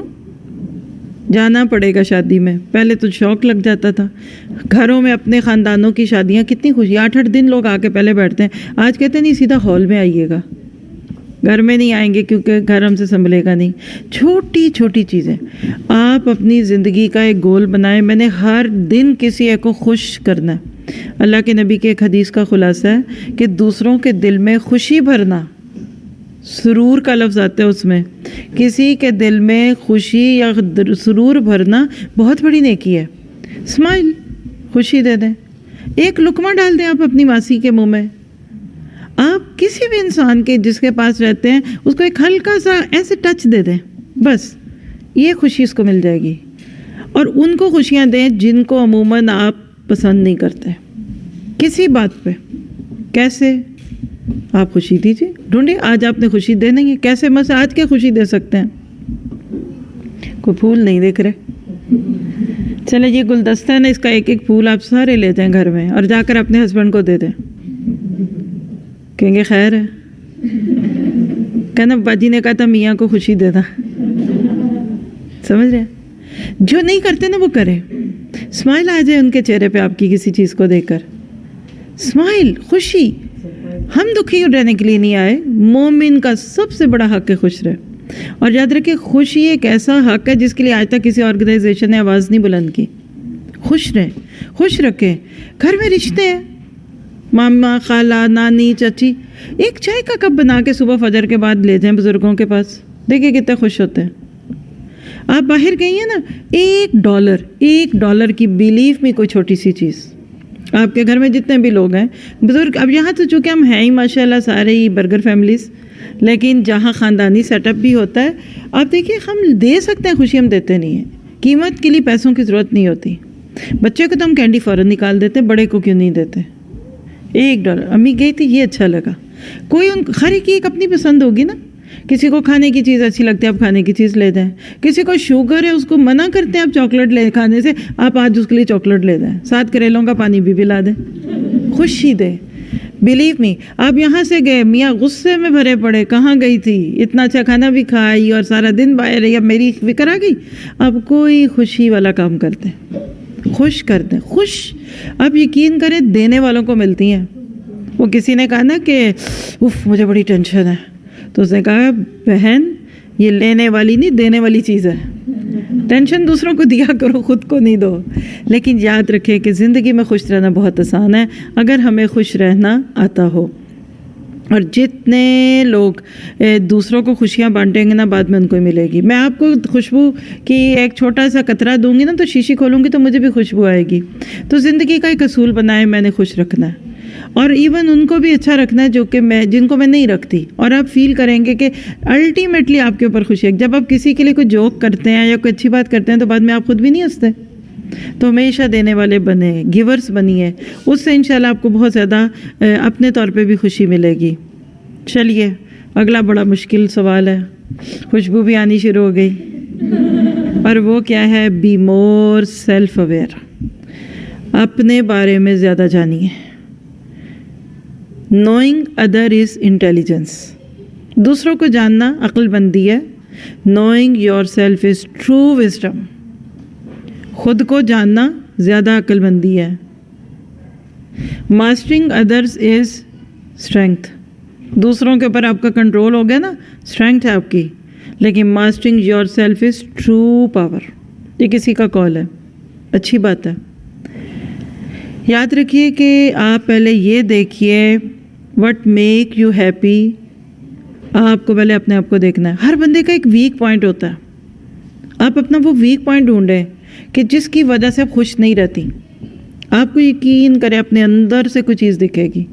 جانا پڑے گا شادی میں. پہلے تو شوق لگ جاتا تھا. گھروں میں اپنے خاندانوں کی شادیاں کتنی خوشی، 8-8 دن لوگ آ کے پہلے بیٹھتے ہیں. آج کہتے ہیں نہیں سیدھا ہال میں آئیے گا، گھر میں نہیں آئیں گے کیونکہ گھر ہم سے سنبھلے گا نہیں. چھوٹی چھوٹی چیزیں. آپ اپنی زندگی کا ایک گول بنائیں، میں نے ہر دن کسی ایک کو خوش کرنا ہے. اللہ کے نبی کے ایک حدیث کا خلاصہ ہے کہ دوسروں کے دل میں خوشی بھرنا، سرور کا لفظ آتا ہے اس میں، کسی کے دل میں خوشی یا سرور بھرنا بہت بڑی نیکی ہے. اسمائل، خوشی دے دیں. ایک لقمہ ڈال دیں آپ اپنی ماسی کے منہ میں. آپ کسی بھی انسان کے جس کے پاس رہتے ہیں اس کو ایک ہلکا سا ایسے ٹچ دے دیں، بس یہ خوشی اس کو مل جائے گی. اور ان کو خوشیاں دیں جن کو عموماً آپ پسند نہیں کرتے کسی بات پہ. کیسے؟ آپ خوشی دیجیے، ڈھونڈیے. آج آپ نے خوشی دے نہیں ہے، کیسے؟ مثلا آج کیا خوشی دے سکتے ہیں؟ کوئی پھول نہیں دیکھ رہے، چلے یہ گلدستہ ہے نا، اس کا ایک ایک پھول آپ سارے لے جائیں گھر میں اور جا کر اپنے ہسبینڈ کو دے دیں. کہیں گے خیر ہے، کہنا باجی نے کہا تھا میاں کو خوشی دے دا. سمجھ رہے ہیں؟ جو نہیں کرتے نا وہ کریں. اسمائل آ جائے ان کے چہرے پہ آپ کی کسی چیز کو دیکھ کر. اسمائل, خوشی. ہم دکھی رہنے کے لیے نہیں آئے. مومن کا سب سے بڑا حق ہے خوش رہے. اور یاد رکھیں خوشی ایک ایسا حق ہے جس کے لیے آج تک کسی آرگنائزیشن نے آواز نہیں بلند کی. خوش رہیں, خوش رکھیں. گھر میں رشتے ہیں, ماما, خالہ, نانی, چچی. ایک چائے کا کپ بنا کے صبح فجر کے بعد لے جائیں بزرگوں کے پاس, دیکھیں کتنے خوش ہوتے ہیں. آپ باہر گئی ہیں نا, $1 کی بیلیف میں کوئی چھوٹی سی چیز. آپ کے گھر میں جتنے بھی لوگ ہیں بزرگ, اب یہاں تو چونکہ ہم ہیں ہی ماشاء اللہ سارے ہی برگر فیملیز, لیکن جہاں خاندانی سیٹ اپ بھی ہوتا ہے, آپ دیکھیے ہم دے سکتے ہیں خوشی, ہم دیتے نہیں ہیں. قیمت کے لیے پیسوں کی ضرورت نہیں ہوتی. بچے کو تو ہم کینڈی فوراً نکال دیتے ہیں, بڑے کو کیوں نہیں دیتے؟ $1 امی گئی تھی, یہ اچھا لگا. کوئی ہر ایک کی ایک اپنی پسند ہوگی نا. کسی کو کھانے کی چیز اچھی لگتی ہے, آپ کھانے کی چیز لے دیں. کسی کو شوگر ہے, اس کو منع کرتے ہیں آپ چاکلیٹ لے کھانے سے, آپ آج اس کے لیے چاکلیٹ لے دیں, 7 کریلوں کا پانی بھی پلا دیں. خوشی دیں. بلیو می, آپ یہاں سے گئے, میاں غصے میں بھرے پڑے, کہاں گئی تھی, اتنا اچھا کھانا بھی کھائی اور سارا دن باہر رہی, اب میری فکر آ گئی. اب کوئی خوشی والا کام کرتے ہیں, خوش کرتے ہیں. خوش آپ یقین کریں دینے والوں کو ملتی ہیں. وہ کسی نے کہا نا کہ اف مجھے بڑی ٹینشن ہے, تو اس نے کہا بہن یہ لینے والی نہیں دینے والی چیز ہے. ٹینشن دوسروں کو دیا کرو, خود کو نہیں دو. لیکن یاد رکھیں کہ زندگی میں خوش رہنا بہت آسان ہے اگر ہمیں خوش رہنا آتا ہو. اور جتنے لوگ دوسروں کو خوشیاں بانٹیں گے نا, بعد میں ان کو ہی ملے گی. میں آپ کو خوشبو کی ایک چھوٹا سا قطرہ دوں گی نا, تو شیشی کھولوں گی تو مجھے بھی خوشبو آئے گی. تو زندگی کا ایک اصول بنائے, میں نے خوش رکھنا ہے, اور ایون ان کو بھی اچھا رکھنا ہے جو کہ جن کو میں نہیں رکھتی. اور آپ فیل کریں گے کہ الٹیمیٹلی آپ کے اوپر خوشی ہے. جب آپ کسی کے لیے کوئی جوک کرتے ہیں یا کوئی اچھی بات کرتے ہیں تو بعد میں آپ خود بھی نہیں ہنستے. تو ہمیشہ دینے والے بنے, گیورس بنیے, اس سے انشاءاللہ آپ کو بہت زیادہ اپنے طور پہ بھی خوشی ملے گی. چلیے اگلا بڑا مشکل سوال ہے. خوشبو بھی آنی شروع ہو گئی, اور وہ کیا ہے؟ Be more self aware. اپنے بارے میں زیادہ جانیے. Knowing other is intelligence. دوسروں کو جاننا عقل مندی ہے. Knowing yourself is true wisdom. خود کو جاننا زیادہ عقل مندی ہے. Mastering others is strength. دوسروں کے اوپر آپ کا کنٹرول ہو گیا نا, اسٹرینتھ ہے آپ کی. لیکن mastering your self is true power. یہ کسی کا کال ہے, اچھی بات ہے. یاد رکھیے کہ آپ پہلے یہ دیکھیے وٹ میک یو ہیپی. آپ کو پہلے اپنے آپ کو دیکھنا ہے. ہر بندے کا ایک ویک پوائنٹ ہوتا ہے. آپ اپنا وہ ویک پوائنٹ ڈھونڈیں کہ جس کی وجہ سے آپ خوش نہیں رہتی. آپ کو یقین کریں اپنے اندر سے کوئی چیز دکھے گی.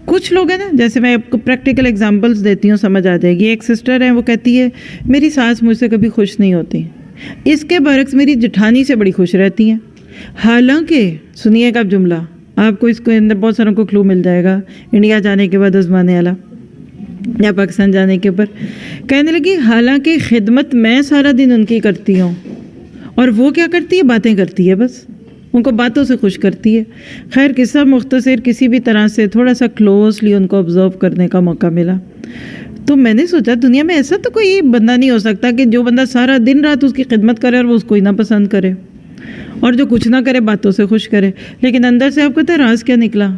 کچھ لوگ ہیں نا, جیسے میں آپ کو پریکٹیکل ایگزامپلس دیتی ہوں, سمجھ آ جائے گی. ایک سسٹر ہے, وہ کہتی ہے میری ساس مجھ سے کبھی خوش نہیں ہوتی. اس کے برعکس میری جٹھانی سے بڑی خوش رہتی ہیں. حالانکہ سنیے گا جملہ, آپ کو اس کے اندر بہت ساروں کو کلو مل جائے گا. انڈیا جانے کے بعد آزمانے والا یا پاکستان جانے کے اوپر کہنے لگی حالانکہ خدمت میں سارا دن ان کی کرتی ہوں, اور وہ کیا کرتی ہے, باتیں کرتی ہے, بس ان کو باتوں سے خوش کرتی ہے. خیر قصہ مختصر, کسی بھی طرح سے تھوڑا سا کلوزلی ان کو آبزرو کرنے کا موقع ملا. تو میں نے سوچا دنیا میں ایسا تو کوئی بندہ نہیں ہو سکتا کہ جو بندہ سارا دن رات اس کی خدمت کرے اور وہ اس کو ہی نہ پسند کرے, اور جو کچھ نہ کرے باتوں سے خوش کرے. لیکن اندر سے آپ کو پتہ ہے راز کیا نکلا؟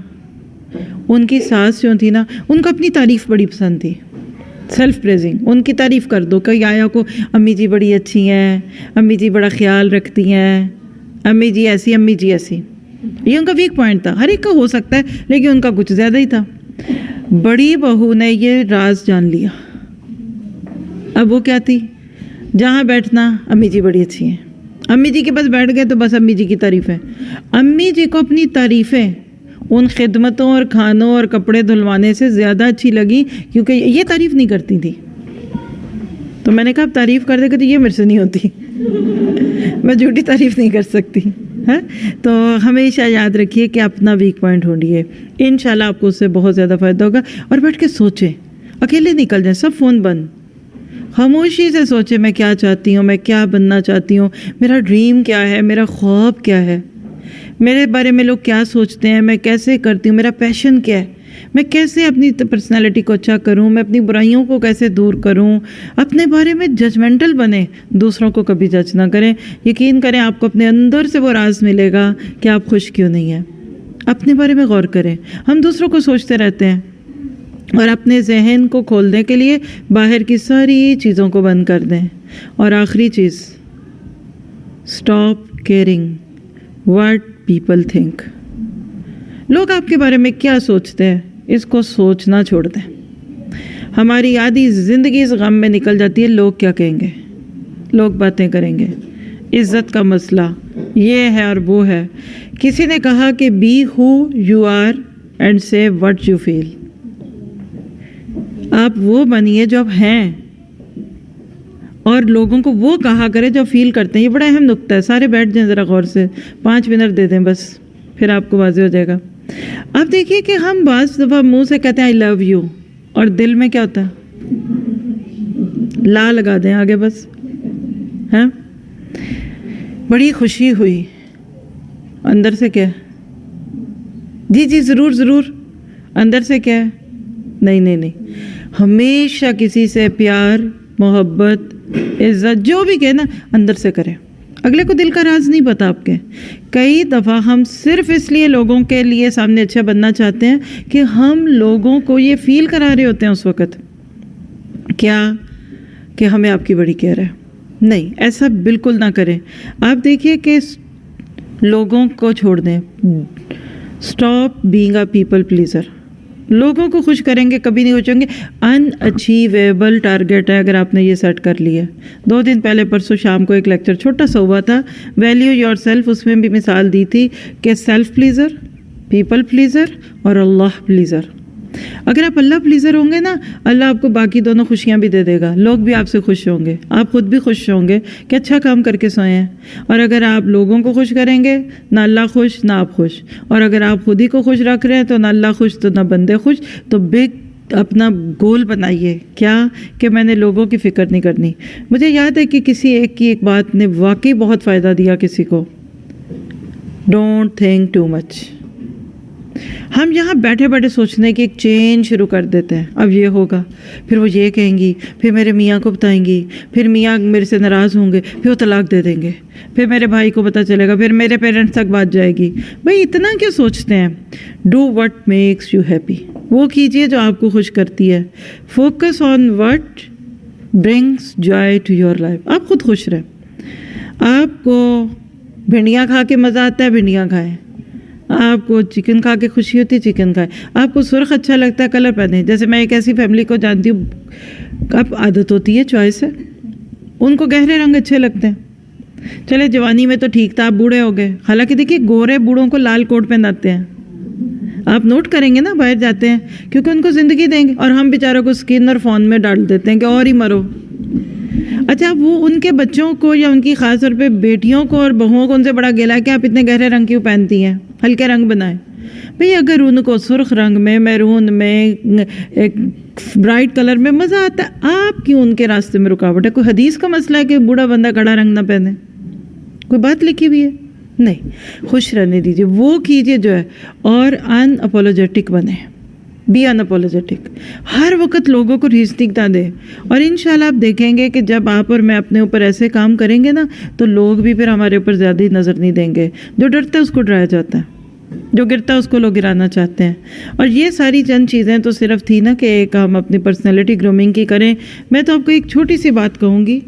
ان کی ساس جو تھی نا, ان کو اپنی تعریف بڑی پسند تھی. سیلف پریزنگ, ان کی تعریف کر دو. کئی آیا کو امی جی بڑی اچھی ہیں, امی جی بڑا خیال رکھتی ہیں, امی جی ایسی, امی جی ایسی. یہ ان کا ویک پوائنٹ تھا. ہر ایک کا ہو سکتا ہے, لیکن ان کا کچھ زیادہ ہی تھا. بڑی بہو نے یہ راز جان لیا. اب وہ کیا تھی, جہاں بیٹھنا امی جی بڑی اچھی ہیں, امی جی کے پاس بیٹھ گئے تو بس امی جی کی تعریفیں. امی جی کو اپنی تعریفیں ان خدمتوں اور کھانوں اور کپڑے دھلوانے سے زیادہ اچھی لگی, کیونکہ یہ تعریف نہیں کرتی تھی. تو میں نے کہا اب تعریف کر دے گا تو یہ میرے سے نہیں ہوتی, میں جھوٹی تعریف نہیں کر سکتی. تو ہمیشہ یاد رکھیے کہ اپنا ویک پوائنٹ ڈھونڈیے. انشاءاللہ آپ کو اس سے بہت زیادہ فائدہ ہوگا. اور بیٹھ کے سوچیں, اکیلے نکل جائیں, سب فون بند, خاموشی سے سوچیں میں کیا چاہتی ہوں, میں کیا بننا چاہتی ہوں, میرا ڈریم کیا ہے, میرا خواب کیا ہے, میرے بارے میں لوگ کیا سوچتے ہیں, میں کیسے کرتی ہوں, میرا پیشن کیا ہے. میں کیسے اپنی پرسنالٹی کو اچھا کروں، میں اپنی برائیوں کو کیسے دور کروں. اپنے بارے میں ججمنٹل بنیں، دوسروں کو کبھی جج نہ کریں. یقین کریں آپ کو اپنے اندر سے وہ راز ملے گا کہ آپ خوش کیوں نہیں ہیں. اپنے بارے میں غور کریں. ہم دوسروں کو سوچتے رہتے ہیں، اور اپنے ذہن کو کھولنے کے لیے باہر کی ساری چیزوں کو بند کر دیں. اور آخری چیز، stop caring what people think. لوگ آپ کے بارے میں کیا سوچتے ہیں اس کو سوچنا چھوڑ دیں. ہماری آدھی زندگی اس غم میں نکل جاتی ہے لوگ کیا کہیں گے، لوگ باتیں کریں گے. عزت کا مسئلہ یہ ہے اور وہ ہے. کسی نے کہا کہ be who you are and say what you feel. آپ وہ بنیے جو آپ ہیں، اور لوگوں کو وہ کہا کرے جو فیل کرتے ہیں. یہ بڑا اہم نقطہ ہے. سارے بیٹھ جائیں ذرا غور سے، 5 منٹ دے دیں بس، پھر آپ کو واضح ہو جائے گا. اب دیکھیے کہ ہم بعض دفعہ منہ سے کہتے ہیں آئی لو یو، اور دل میں کیا ہوتا ہے؟ لا لگا دیں آگے بس. ہاں بڑی خوشی ہوئی، اندر سے کیا ہے؟ جی جی ضرور ضرور. اندر سے کیا ہے؟ نہیں نہیں نہیں. ہمیشہ کسی سے پیار، محبت، عزت جو بھی کہے نا اندر سے کرے. اگلے کو دل کا راز نہیں پتا آپ کے. کئی دفعہ ہم صرف اس لیے لوگوں کے لیے سامنے اچھا بننا چاہتے ہیں کہ ہم لوگوں کو یہ فیل کرا رہے ہوتے ہیں اس وقت کیا کہ ہمیں آپ کی بڑی کیئر ہے. نہیں، ایسا بالکل نہ کریں. آپ دیکھیے کہ لوگوں کو چھوڑ دیں. Stop being a people pleasure. لوگوں کو خوش کریں گے کبھی نہیں خوش ہوں گے. ان اچیویبل ٹارگیٹ ہے اگر آپ نے یہ سیٹ کر لیا. 2 دن پہلے پرسوں شام کو ایک لیکچر چھوٹا سا ہوا تھا، ویلیو یور سیلف. اس میں بھی مثال دی تھی کہ سیلف پلیزر، پیپل پلیزر اور اللہ پلیزر. اگر آپ اللہ پلیزر ہوں گے نا، اللہ آپ کو باقی دونوں خوشیاں بھی دے دے گا. لوگ بھی آپ سے خوش ہوں گے، آپ خود بھی خوش ہوں گے کہ اچھا کام کر کے سوئے ہیں. اور اگر آپ لوگوں کو خوش کریں گے، نہ اللہ خوش نہ آپ خوش. اور اگر آپ خود ہی کو خوش رکھ رہے ہیں تو نہ اللہ خوش تو نہ بندے خوش. تو بگ اپنا گول بنائیے کیا کہ میں نے لوگوں کی فکر نہیں کرنی. مجھے یاد ہے کہ کسی ایک کی ایک بات نے واقعی بہت فائدہ دیا کسی کو. Don't think too much. ہم یہاں بیٹھے بیٹھے سوچنے کی ایک چین شروع کر دیتے ہیں. اب یہ ہوگا، پھر وہ یہ کہیں گی، پھر میرے میاں کو بتائیں گی، پھر میاں میرے سے ناراض ہوں گے، پھر وہ طلاق دے دیں گے، پھر میرے بھائی کو پتہ چلے گا، پھر میرے پیرنٹس تک بات جائے گی. بھائی اتنا کیوں سوچتے ہیں؟ Do what makes you happy. وہ کیجئے جو آپ کو خوش کرتی ہے. Focus on what brings joy to your life. آپ خود خوش رہیں. آپ کو بھنڈیاں کھا کے مزہ آتا ہے، بھنڈیاں کھائیں. آپ کو چکن کھا کے خوشی ہوتی ہے، چکن کھائیں. آپ کو سرخ اچھا لگتا ہے، کلر پہنیں. جیسے میں ایک ایسی فیملی کو جانتی ہوں، اب عادت ہوتی ہے، چوائس ہے. ان کو گہرے رنگ اچھے لگتے ہیں. چلے جوانی میں تو ٹھیک تھا، آپ بوڑھے ہو گئے. حالانکہ دیکھیے گورے بوڑھوں کو لال کوٹ پہناتے ہیں. آپ نوٹ کریں گے نا، باہر جاتے ہیں کیونکہ ان کو زندگی دیں گے، اور ہم بیچاروں کو اسکن اور فون میں ڈال دیتے ہیں کہ اور ہی مرو. اچھا وہ ان کے بچوں کو یا ان کی خاص طور پہ بیٹیوں کو اور بہوؤں کو ان سے بڑا گلا ہے کہ آپ اتنے گہرے رنگ کیوں پہنتی ہیں، ہلکے رنگ بنائیں. بھئی اگر ان کو سرخ رنگ میں، میرون میں، ایک برائٹ کلر میں مزہ آتا ہے، آپ کیوں ان کے راستے میں رکاوٹ ہے؟ کوئی حدیث کا مسئلہ ہے کہ بوڑھا بندہ گڑا رنگ نہ پہنے؟ کوئی بات لکھی ہوئی ہے؟ نہیں. خوش رہنے دیجیے، وہ کیجیے جو ہے. اور ان اپولوجیٹک بنے. Be unapologetic. ہر وقت لوگوں کو ریزننگ نہ دیں. اور انشاءاللہ آپ دیکھیں گے کہ جب آپ اور میں اپنے اوپر ایسے کام کریں گے نا تو لوگ بھی پھر ہمارے اوپر زیادہ ہی نظر نہیں دیں گے. جو ڈرتا ہے اس کو ڈرایا جاتا ہے، جو گرتا ہے اس کو لوگ گرانا چاہتے ہیں. اور یہ ساری چند چیزیں تو صرف تھی نا کہ ایک ہم اپنی پرسنالٹی گرومنگ کی کریں. میں تو آپ کو ایک چھوٹی سی بات کہوں گی،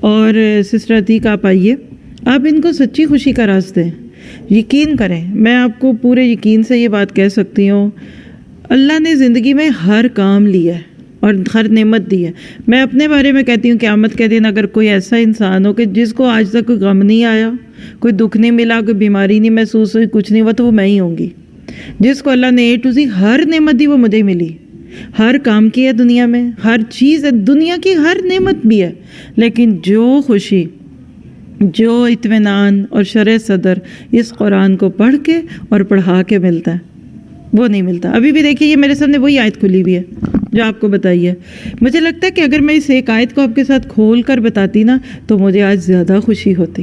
اور سسٹر عتیق آپ آئیے، آپ ان کو سچی خوشی کا راز دیں. یقین کریں، میں آپ کو پورے یقین سے یہ بات کہہ سکتی ہوں، اللہ نے زندگی میں ہر کام لیا ہے اور ہر نعمت دی ہے. میں اپنے بارے میں کہتی ہوں قیامت کے دن اگر کوئی ایسا انسان ہو کہ جس کو آج تک کوئی غم نہیں آیا، کوئی دکھ نہیں ملا، کوئی بیماری نہیں محسوس ہوئی، کچھ نہیں ہوا، تو وہ میں ہی ہوں گی. جس کو اللہ نے A to Z ہر نعمت دی وہ مجھے ملی. ہر کام کی ہے دنیا میں، ہر چیز ہے دنیا کی، ہر نعمت بھی ہے. لیکن جو خوشی، جو اطمینان اور شرح صدر اس قرآن کو پڑھ کے اور پڑھا کے ملتا ہے وہ نہیں ملتا. ابھی بھی دیکھیے یہ میرے سامنے وہی آیت کھلی ہوئی ہے جو آپ کو بتائی ہے. مجھے لگتا ہے کہ اگر میں اس ایک آیت کو آپ کے ساتھ کھول کر بتاتی نا تو مجھے آج زیادہ خوشی ہوتی.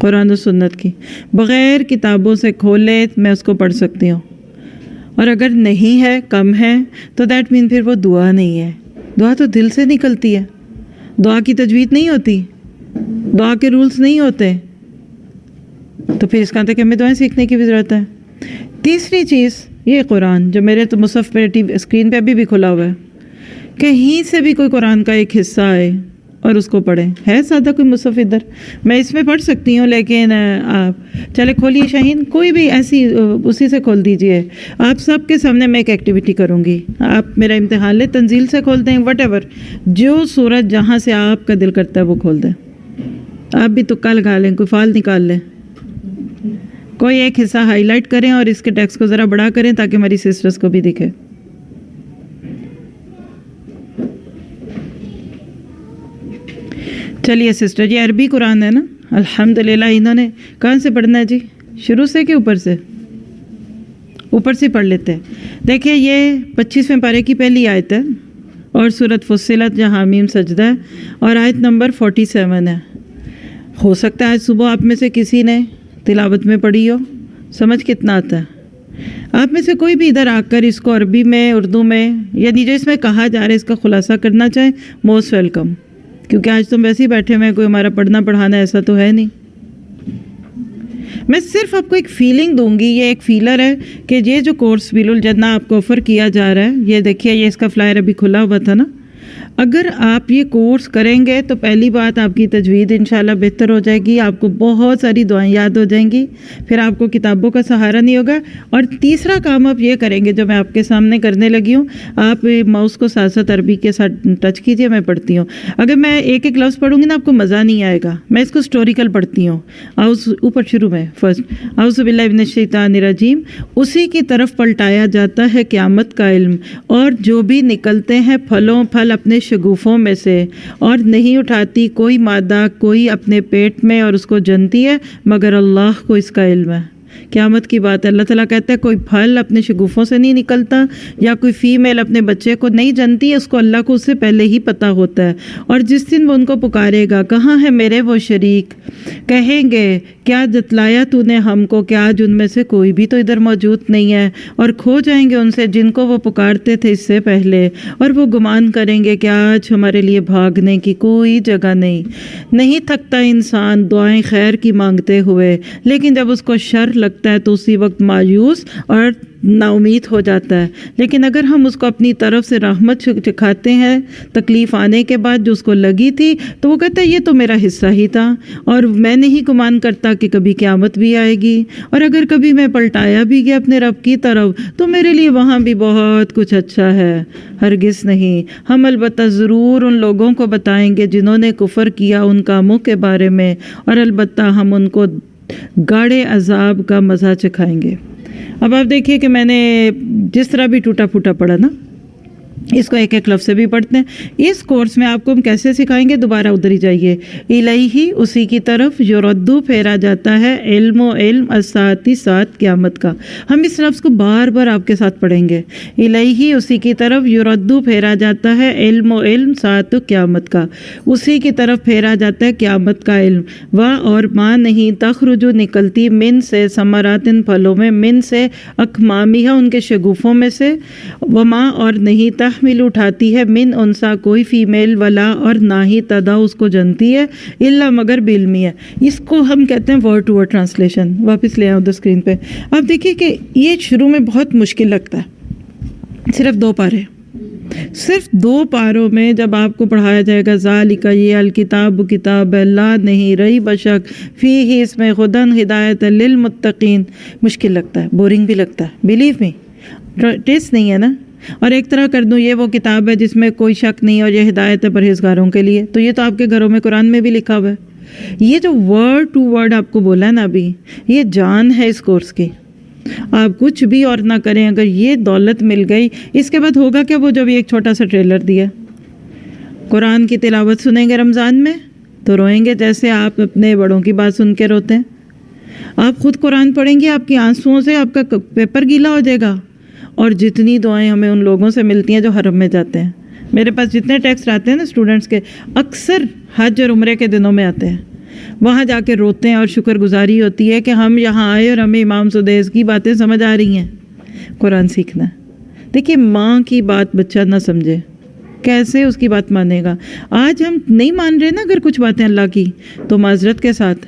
قرآن و سنت کی، بغیر کتابوں سے کھولے میں اس کو پڑھ سکتی ہوں. اور اگر نہیں ہے، کم ہے، تو دیٹ مین پھر وہ دعا نہیں ہے. دعا تو دل سے نکلتی ہے، دعا کی تجوید نہیں ہوتی، دعا کے رولز نہیں ہوتے، تو پھر اس کا تک ہمیں دعائیں سیکھنے کی بھی ضرورت ہے. تیسری چیز یہ قرآن جو میرے تو مصحف پہ اسکرین پہ ابھی بھی کھلا ہوا ہے، کہیں سے بھی کوئی قرآن کا ایک حصہ آئے اور اس کو پڑھیں. ہے سادہ کوئی مصحف ادھر، میں اس میں پڑھ سکتی ہوں، لیکن آپ چلے کھولیے شاہین، کوئی بھی ایسی اسی سے کھول دیجئے. آپ سب کے سامنے میں ایک ایکٹیویٹی کروں گی، آپ میرا امتحان لیں، تنزیل سے کھول دیں، وٹ ایور، جو سورت جہاں سے آپ کا دل کرتا ہے وہ کھول دیں. آپ بھی تکا لگا لیں، کوئی فال نکال لیں، کوئی ایک حصہ ہائی لائٹ کریں اور اس کے ٹیکسٹ کو ذرا بڑا کریں تاکہ ہماری سسٹرز کو بھی دکھے. چلیے سسٹر جی، عربی قرآن ہے نا، الحمدللہ. انہوں نے کہاں سے پڑھنا ہے جی؟ شروع سے کہ اوپر سے؟ اوپر سے پڑھ لیتے ہیں. دیکھیں یہ 25ویں پارے کی پہلی آیت ہے اور سورۃ فصلت جہاں حمیم سجدہ ہے اور آیت نمبر 47 ہے. ہو سکتا ہے آج صبح آپ میں سے کسی نے تلاوت میں پڑھی ہو. سمجھ کتنا آتا ہے؟ آپ میں سے کوئی بھی ادھر آ کر اس کو عربی میں، اردو میں، یعنی جو اس میں کہا جا رہا ہے اس کا خلاصہ کرنا چاہیں، موسٹ ویلکم. کیونکہ آج تم ویسے ہی بیٹھے ہوئے ہیں، کوئی ہمارا پڑھنا پڑھانا ایسا تو ہے نہیں. میں صرف آپ کو ایک فیلنگ دوں گی، یہ ایک فیلر ہے کہ یہ جو کورس بیل الجنہ آپ کو آفر کیا جا رہا ہے، یہ دیکھیے یہ اس کا فلائر ابھی کھلا ہوا تھا نا. اگر آپ یہ کورس کریں گے تو پہلی بات آپ کی تجوید انشاءاللہ بہتر ہو جائے گی، آپ کو بہت ساری دعائیں یاد ہو جائیں گی، پھر آپ کو کتابوں کا سہارا نہیں ہوگا. اور تیسرا کام آپ یہ کریں گے جو میں آپ کے سامنے کرنے لگی ہوں، آپ ماؤس کو ساتھ ساتھ عربی کے ساتھ ٹچ کیجئے، میں پڑھتی ہوں. اگر میں ایک ایک لفظ پڑھوں گی نا آپ کو مزہ نہیں آئے گا. میں اس کو ہسٹوریکل پڑھتی ہوں. اوپر شروع میں فرسٹ اعوذ باللہ من الشیطان الرجیم، اسی کی طرف پلٹایا جاتا ہے قیامت کا علم، اور جو بھی نکلتے ہیں پھل اپنے شگوفوں میں سے، اور نہیں اٹھاتی کوئی مادہ کوئی اپنے پیٹ میں اور اس کو جنتی ہے مگر اللہ کو اس کا علم ہے. قیامت کی بات ہے. اللہ تعالیٰ کہتا ہے کوئی پھل اپنے شگوفوں سے نہیں نکلتا، یا کوئی فیمیل اپنے بچے کو نہیں جنتی، اس کو اللہ کو اس سے پہلے ہی پتہ ہوتا ہے. اور جس دن وہ ان کو پکارے گا، کہاں ہے میرے وہ شریک، کہیں گے کیا جتلایا تو نے ہم کو، کہ آج ان میں سے کوئی بھی تو ادھر موجود نہیں ہے. اور کھو جائیں گے ان سے جن کو وہ پکارتے تھے اس سے پہلے، اور وہ گمان کریں گے کہ آج ہمارے لیے بھاگنے کی کوئی جگہ نہیں. نہیں تھکتا انسان دعائیں خیر کی مانگتے ہوئے، لیکن جب اس کو شر لگتا ہے تو اسی وقت مایوس اور نا امید ہو جاتا ہے. لیکن اگر ہم اس کو اپنی طرف سے رحمت چکھاتے ہیں تکلیف آنے کے بعد جو اس کو لگی تھی، تو وہ کہتا ہے یہ تو میرا حصہ ہی تھا، اور میں نہیں گمان کرتا کہ کبھی قیامت بھی آئے گی. اور اگر کبھی میں پلٹایا بھی گیا اپنے رب کی طرف تو میرے لیے وہاں بھی بہت کچھ اچھا ہے. ہرگز نہیں. ہم البتہ ضرور ان لوگوں کو بتائیں گے جنہوں نے کفر کیا ان کاموں کے بارے میں، اور البتہ ہم ان کو گاڑے عذاب کا مزہ چکھائیں گے. اب آپ دیکھیے کہ میں نے جس طرح بھی ٹوٹا پھوٹا پڑھا نا، اس کو ایک ایک لفظ سے بھی پڑھتے ہیں. اس کورس میں آپ کو ہم کیسے سکھائیں گے، دوبارہ ادھر ہی جائیے. الیہ، اسی کی طرف، یردو پھیرا جاتا ہے، علم و علم، الساعتی ساتھ قیامت کا. ہم اس لفظ کو بار بار آپ کے ساتھ پڑھیں گے. الیہ، اسی کی طرف، یردو پھیرا جاتا ہے، علم و علم، ساتھ قیامت کا. اسی کی طرف پھیرا جاتا ہے قیامت کا علم. اور ماں نہیں تخرجو نکلتی، من سے، ثمرات ان پھلوں میں، من سے، اکمامیہ ان کے شگوفوں میں سے، وما اور نہیں تحمل اٹھاتی ہے، من انسا کوئی فیمیل، ولا اور نہ ہی تدا اس کو جنتی ہے، الا مگر بعلمی ہے. اس کو ہم کہتے ہیں ورڈ ٹو ورڈ ٹرانسلیشن. واپس لے آؤں اسکرین پہ. آپ دیکھیے کہ یہ شروع میں بہت مشکل لگتا ہے، صرف 2 پارے، صرف 2 پاروں میں جب آپ کو پڑھایا جائے گا ذالک، یہ الکتاب کتاب اللہ نہیں رہی بشک، فیہ، اس میں، ہدن ہدایت للمتقین. مشکل لگتا ہے، بورنگ بھی لگتا ہے، بلیو می. ٹیسٹ نہیں ہے نا. اور ایک طرح کر دوں یہ وہ کتاب ہے جس میں کوئی شک نہیں، اور یہ ہدایت ہے پرہیزگاروں کے لیے. تو یہ تو آپ کے گھروں میں قرآن میں بھی لکھا ہوا ہے. یہ جو ورڈ ٹو ورڈ آپ کو بولا ہے نا ابھی، یہ جان ہے اس کورس کی. آپ کچھ بھی اور نہ کریں، اگر یہ دولت مل گئی، اس کے بعد ہوگا کیا؟ وہ جو بھی ایک چھوٹا سا ٹریلر دیا، قرآن کی تلاوت سنیں گے رمضان میں تو روئیں گے جیسے آپ اپنے بڑوں کی بات سن کے روتے ہیں. آپ خود قرآن پڑھیں گے، آپ کی آنسوؤں سے آپ کا پیپر گیلا ہو جائے گا. اور جتنی دعائیں ہمیں ان لوگوں سے ملتی ہیں جو حرم میں جاتے ہیں. میرے پاس جتنے ٹیکسٹ آتے ہیں نا اسٹوڈنٹس کے، اکثر حج اور عمرے کے دنوں میں آتے ہیں. وہاں جا کے روتے ہیں اور شکر گزاری ہوتی ہے کہ ہم یہاں آئے اور ہمیں امام سدیس کی باتیں سمجھ آ رہی ہیں. قرآن سیکھنا ہے. دیکھیے ماں کی بات بچہ نہ سمجھے کیسے اس کی بات مانے گا. آج ہم نہیں مان رہے نا اگر کچھ باتیں اللہ کی تو معذرت کے ساتھ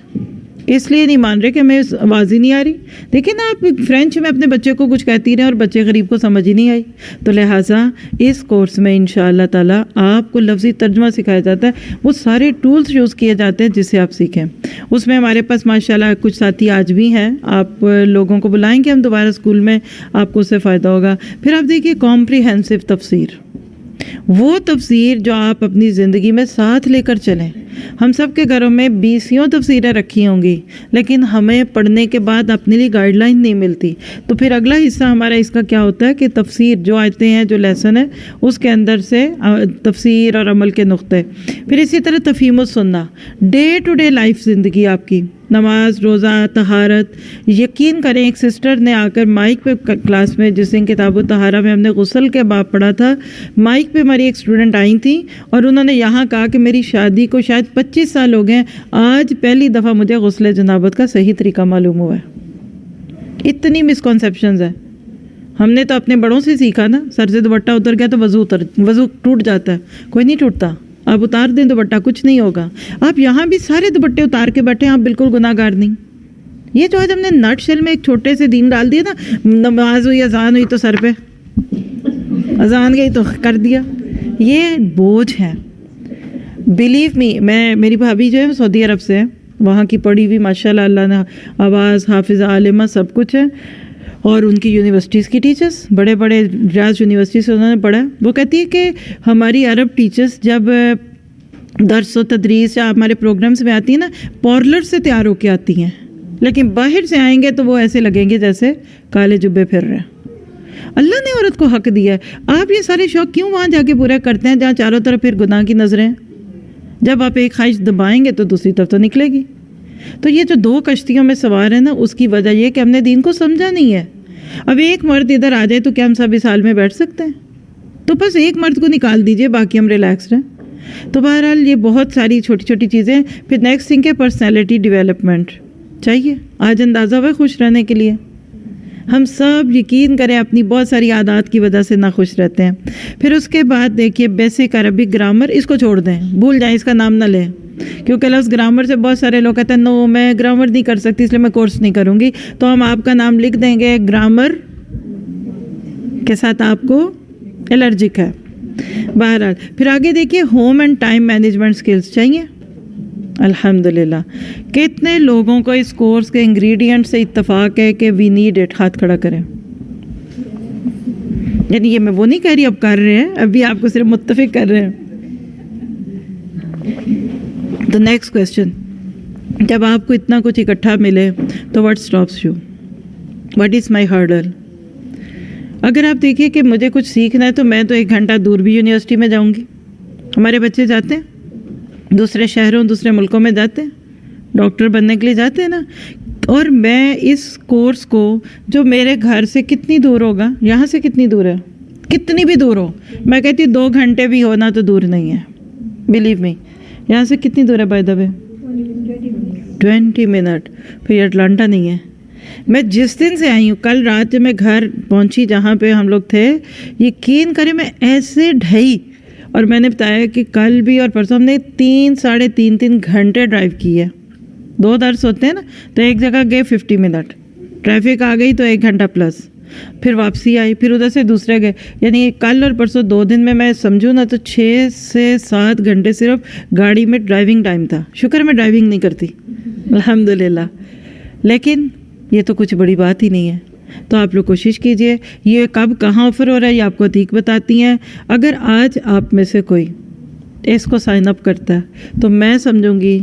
اس لیے نہیں مان رہے کہ ہمیں آواز ہی نہیں آ رہی. دیکھیں نا آپ فرینچ میں اپنے بچے کو کچھ کہتی رہے اور بچے غریب کو سمجھ ہی نہیں آئی. تو لہٰذا اس کورس میں انشاءاللہ تعالیٰ آپ کو لفظی ترجمہ سکھایا جاتا ہے. وہ سارے ٹولز یوز کیے جاتے ہیں جس سے آپ سیکھیں. اس میں ہمارے پاس ماشاءاللہ کچھ ساتھی آج بھی ہیں. آپ لوگوں کو بلائیں گے ہم دوبارہ اسکول میں, آپ کو اس سے فائدہ ہوگا. پھر آپ دیکھیے کمپریہنسو تفسیر, وہ تفسیر جو آپ اپنی زندگی میں ساتھ لے کر چلیں. ہم سب کے گھروں میں 20 تفسیریں رکھی ہوں گی لیکن ہمیں پڑھنے کے بعد اپنے لیے گائیڈ لائن نہیں ملتی. تو پھر اگلا حصہ ہمارا اس کا کیا ہوتا ہے کہ تفسیر جو آیتیں ہیں, جو لیسن ہے, اس کے اندر سے تفسیر اور عمل کے نقطے. پھر اسی طرح تفہیم السنہ, ڈے ٹو ڈے لائف زندگی آپ کی, نماز, روزہ, طہارت. یقین کریں ایک سسٹر نے آ کر مائک پہ کلاس میں, جس دن کتاب الطہارہ میں ہم نے غسل کے باب پڑھا تھا, مائک پہ ہماری ایک اسٹوڈنٹ آئی تھیں اور انہوں نے یہاں کہا کہ میری شادی کو شاید 25 سال ہو گئے, آج پہلی دفعہ مجھے غسل جنابت کا صحیح طریقہ معلوم ہوا ہے. اتنی مسکنسیپشنز ہیں. ہم نے تو اپنے بڑوں سے سیکھا نا, سر سے دوپٹہ اتر گیا تو وضو ٹوٹ جاتا ہے. کوئی نہیں ٹوٹتا, آپ اتار دیں دوپٹہ کچھ نہیں ہوگا. آپ یہاں بھی سارے دوپٹے اتار کے بیٹھے, آپ بالکل گناہ گار نہیں. یہ جو آج ہم نے نٹ شیل میں ایک چھوٹے سے دین ڈال دیا نا, نماز ہوئی, اذان ہوئی تو سر پہ, اذان گئی تو کر دیا, یہ بوجھ ہے. بلیو می, میری بھابھی جو ہے سعودی عرب سے ہے, وہاں کی پڑھی ہوئی ماشاءاللہ, اللہ نے آواز, حافظہ, عالمہ سب کچھ ہے, اور ان کی یونیورسٹیز کی ٹیچرز, بڑے بڑے ریاض یونیورسٹی سے انہوں نے پڑھا. وہ کہتی ہے کہ ہماری عرب ٹیچرز جب درس و تدریس یا ہمارے پروگرامز میں آتی ہیں نا, پارلر سے تیار ہو کے آتی ہیں, لیکن باہر سے آئیں گے تو وہ ایسے لگیں گے جیسے کالے جبے پھر رہے ہیں. اللہ نے عورت کو حق دیا ہے. آپ یہ سارے شوق کیوں وہاں جا کے پورے کرتے ہیں جہاں چاروں طرف پھر گناہ کی نظریں؟ جب آپ ایک خواہش دبائیں گے تو دوسری طرف تو نکلے گی. تو یہ جو 2 کشتیوں میں سوار ہیں نا, اس کی وجہ یہ کہ ہم نے دین کو سمجھا نہیں ہے. اب ایک مرد ادھر آ جائے تو کیا ہم سب اس حال میں بیٹھ سکتے ہیں؟ تو بس ایک مرد کو نکال دیجئے, باقی ہم ریلیکس رہیں. تو بہرحال یہ بہت ساری چھوٹی چھوٹی چیزیں. پھر نیکسٹ تھنگ ہے پرسنالٹی ڈیولپمنٹ چاہیے. آج اندازہ ہوا خوش رہنے کے لیے ہم سب یقین کریں اپنی بہت ساری عادات کی وجہ سے ناخوش رہتے ہیں. پھر اس کے بعد دیکھیے بیسک عربک گرامر, اس کو چھوڑ دیں, بھول جائیں, اس کا نام نہ لیں, کیونکہ لفظ گرامر سے بہت سارے لوگ کہتے ہیں نو میں گرامر نہیں کر سکتی اس لیے میں کورس نہیں کروں گی. تو ہم آپ کا نام لکھ دیں گے, گرامر کے ساتھ آپ کو الرجک ہے. بہرحال پھر آگے دیکھیے home and time management skills چاہیے. الحمدللہ کتنے لوگوں کو اس کورس کے انگریڈینٹ سے اتفاق ہے کہ وی نیڈ اٹ, ہاتھ کھڑا کریں. یعنی یہ میں وہ نہیں کہہ رہی اب کر رہے ہیں, ابھی آپ کو صرف متفق کر رہے ہیں. تو نیکسٹ کویسچن, جب آپ کو اتنا کچھ اکٹھا ملے تو what stops you, what is my hurdle? اگر آپ دیکھیے کہ مجھے کچھ سیکھنا ہے تو میں تو 1 گھنٹہ دور بھی یونیورسٹی میں جاؤں گی. ہمارے بچے جاتے ہیں دوسرے شہروں, دوسرے ملکوں میں جاتے ہیں, ڈاکٹر بننے کے لیے جاتے ہیں نا. اور میں اس کورس کو جو میرے گھر سے کتنی دور ہوگا, یہاں سے کتنی دور ہے, کتنی بھی دور ہو, میں کہتی 2 گھنٹے بھی ہونا تو دور نہیں ہے. بلیو می, یہاں سے کتنی دور ہے بائی دا وے؟ 20 منٹ. پھر اٹلانٹا نہیں ہے. میں جس دن سے آئی ہوں, کل رات جب میں گھر پہنچی جہاں پہ ہم لوگ تھے, یقین کریں میں ایسے ڈھئی, اور میں نے بتایا کہ کل بھی اور پرسوں ہم نے 3 – 3.5 گھنٹے ڈرائیو کی ہے. 2 درس ہوتے ہیں نا, تو ایک جگہ گئے 50 منٹ, ٹریفک آ گئی تو 1 گھنٹہ پلس, پھر واپسی آئی, پھر ادھر سے دوسرے گئے. یعنی کل اور پرسوں 2 دن میں سمجھوں نا تو 6 سے 7 گھنٹے صرف گاڑی میں ڈرائیونگ ٹائم تھا. شکر میں ڈرائیونگ نہیں کرتی الحمدللہ, لیکن یہ تو کچھ بڑی بات ہی نہیں ہے. تو آپ لوگ کوشش کیجئے. یہ کب کہاں آفر ہو رہا ہے یہ آپ کو عتیق بتاتی ہیں. اگر آج آپ میں سے کوئی اس کو سائن اپ کرتا ہے تو میں سمجھوں گی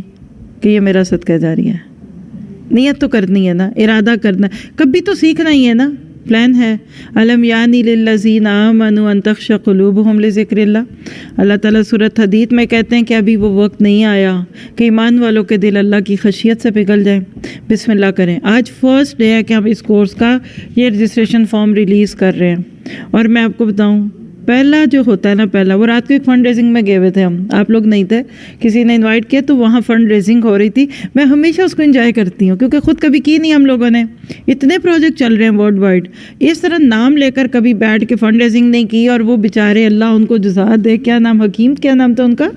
کہ یہ میرا صدقہ جاریہ ہے. نیت تو کرنی ہے نا, ارادہ کرنا ہے, کبھی تو سیکھنا ہی ہے نا. پلان ہے. الم یعنی للذین آمنوا ان تخشع قلوبہم لذکر اللہ. اللہ تعالیٰ سورۃ حدید میں کہتے ہیں کہ ابھی وہ وقت نہیں آیا کہ ایمان والوں کے دل اللہ کی خشیت سے پگھل جائیں. بسم اللہ کریں. آج فرسٹ ڈے ہے کہ ہم اس کورس کا یہ رجسٹریشن فارم ریلیز کر رہے ہیں, اور میں آپ کو بتاؤں پہلا جو ہوتا ہے نا، پہلا وہ رات کو ایک فنڈ ریزنگ میں گئے ہوئے تھے ہم، آپ لوگ نہیں تھے، کسی نے انوائٹ کیا تو وہاں فنڈ ریزنگ ہو رہی تھی. میں ہمیشہ اس کو انجوائے کرتی ہوں کیونکہ خود کبھی کی نہیں ہم لوگوں نے. اتنے پروجیکٹ چل رہے ہیں ورلڈ وائڈ، اس طرح نام لے کر کبھی بیٹھ کے فنڈ ریزنگ نہیں کی. اور وہ بیچارے اللہ ان کو جزا دے، کیا نام، حکیم کیا نام تھا ان کا،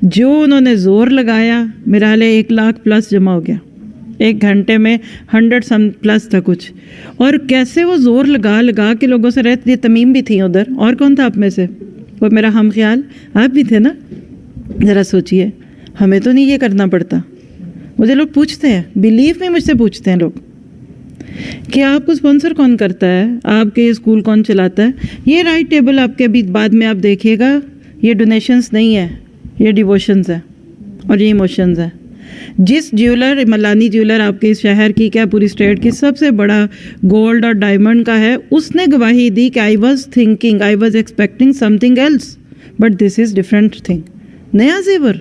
جو انہوں نے زور لگایا، میرا لے 1 لاکھ پلس جمع ہو گیا 1 گھنٹے میں، 100 سم پلس تھا کچھ. اور کیسے وہ زور لگا کے لوگوں سے رہتے. یہ تمیم بھی تھیں ادھر، اور کون تھا آپ میں سے، وہ میرا ہم خیال آپ بھی تھے نا. ذرا سوچئے، ہمیں تو نہیں یہ کرنا پڑتا. مجھے لوگ پوچھتے ہیں، بلیف میں مجھ سے پوچھتے ہیں لوگ کہ آپ کو اسپانسر کون کرتا ہے، آپ کے اسکول کون چلاتا ہے. یہ رائٹ ٹیبل آپ کے ابھی بعد میں آپ دیکھیے گا، یہ ڈونیشنز نہیں ہے، یہ ڈیووشنز ہے اور یہ ایموشنز ہے. جس جیولر، ملانی جیولر آپ کے اس شہر کی، کیا پوری اسٹیٹ کی سب سے بڑا گولڈ اور ڈائمنڈ کا ہے، اس نے گواہی دی کہ I was expecting something else but this is different thing. نیا زیور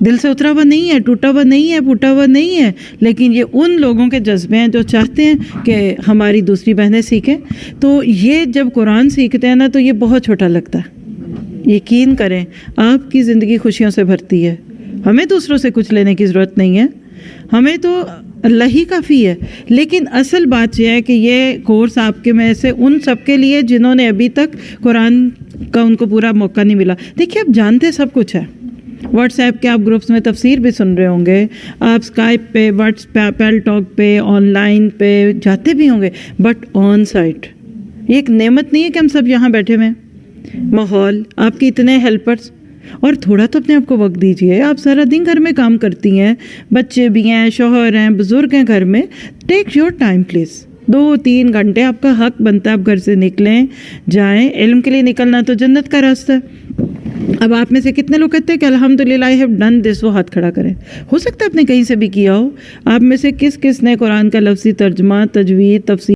دل سے اترا ہوا نہیں ہے، ٹوٹا ہوا نہیں ہے، پھوٹا ہوا نہیں ہے، لیکن یہ ان لوگوں کے جذبے ہیں جو چاہتے ہیں کہ ہماری دوسری بہنیں سیکھیں. تو یہ جب قرآن سیکھتے ہیں نا تو یہ بہت چھوٹا لگتا ہے. یقین کریں آپ کی زندگی خوشیوں سے بھرتی ہے. ہمیں دوسروں سے کچھ لینے کی ضرورت نہیں ہے، ہمیں تو اللہ ہی کافی ہے. لیکن اصل بات یہ ہے کہ یہ کورس آپ کے میں سے ان سب کے لیے جنہوں نے ابھی تک قرآن کا ان کو پورا موقع نہیں ملا. دیکھیے آپ جانتے سب کچھ ہے، واٹس ایپ کے آپ گروپس میں تفسیر بھی سن رہے ہوں گے، آپ اسکائپ پہ، واٹس پیل ٹاک پہ، آن لائن پہ جاتے بھی ہوں گے، بٹ آن سائٹ یہ ایک نعمت نہیں ہے کہ ہم سب یہاں بیٹھے ہوئے ہیں. ماحول، آپ کے اتنے ہیلپرس، اور تھوڑا تو اپنے آپ کو وقت دیجیے. آپ سارا دن گھر میں کام کرتی ہیں، بچے بھی ہیں، شوہر ہیں، بزرگ ہیں گھر میں. Take your time please. 2-3 گھنٹے آپ کا حق بنتا ہے، آپ گھر سے نکلیں، جائیں. علم کے لیے نکلنا تو جنت کا راستہ ہے. اب آپ میں سے کتنے لوگ کہتے ہیں کہ الحمدللہ آئی ہیو ڈن دس، وہ ہاتھ کھڑا کریں. ہو سکتا ہے آپ نے کہیں سے بھی کیا ہو. آپ میں سے کس کس نے قرآن کا لفظی ترجمہ، تجوید، تفسیر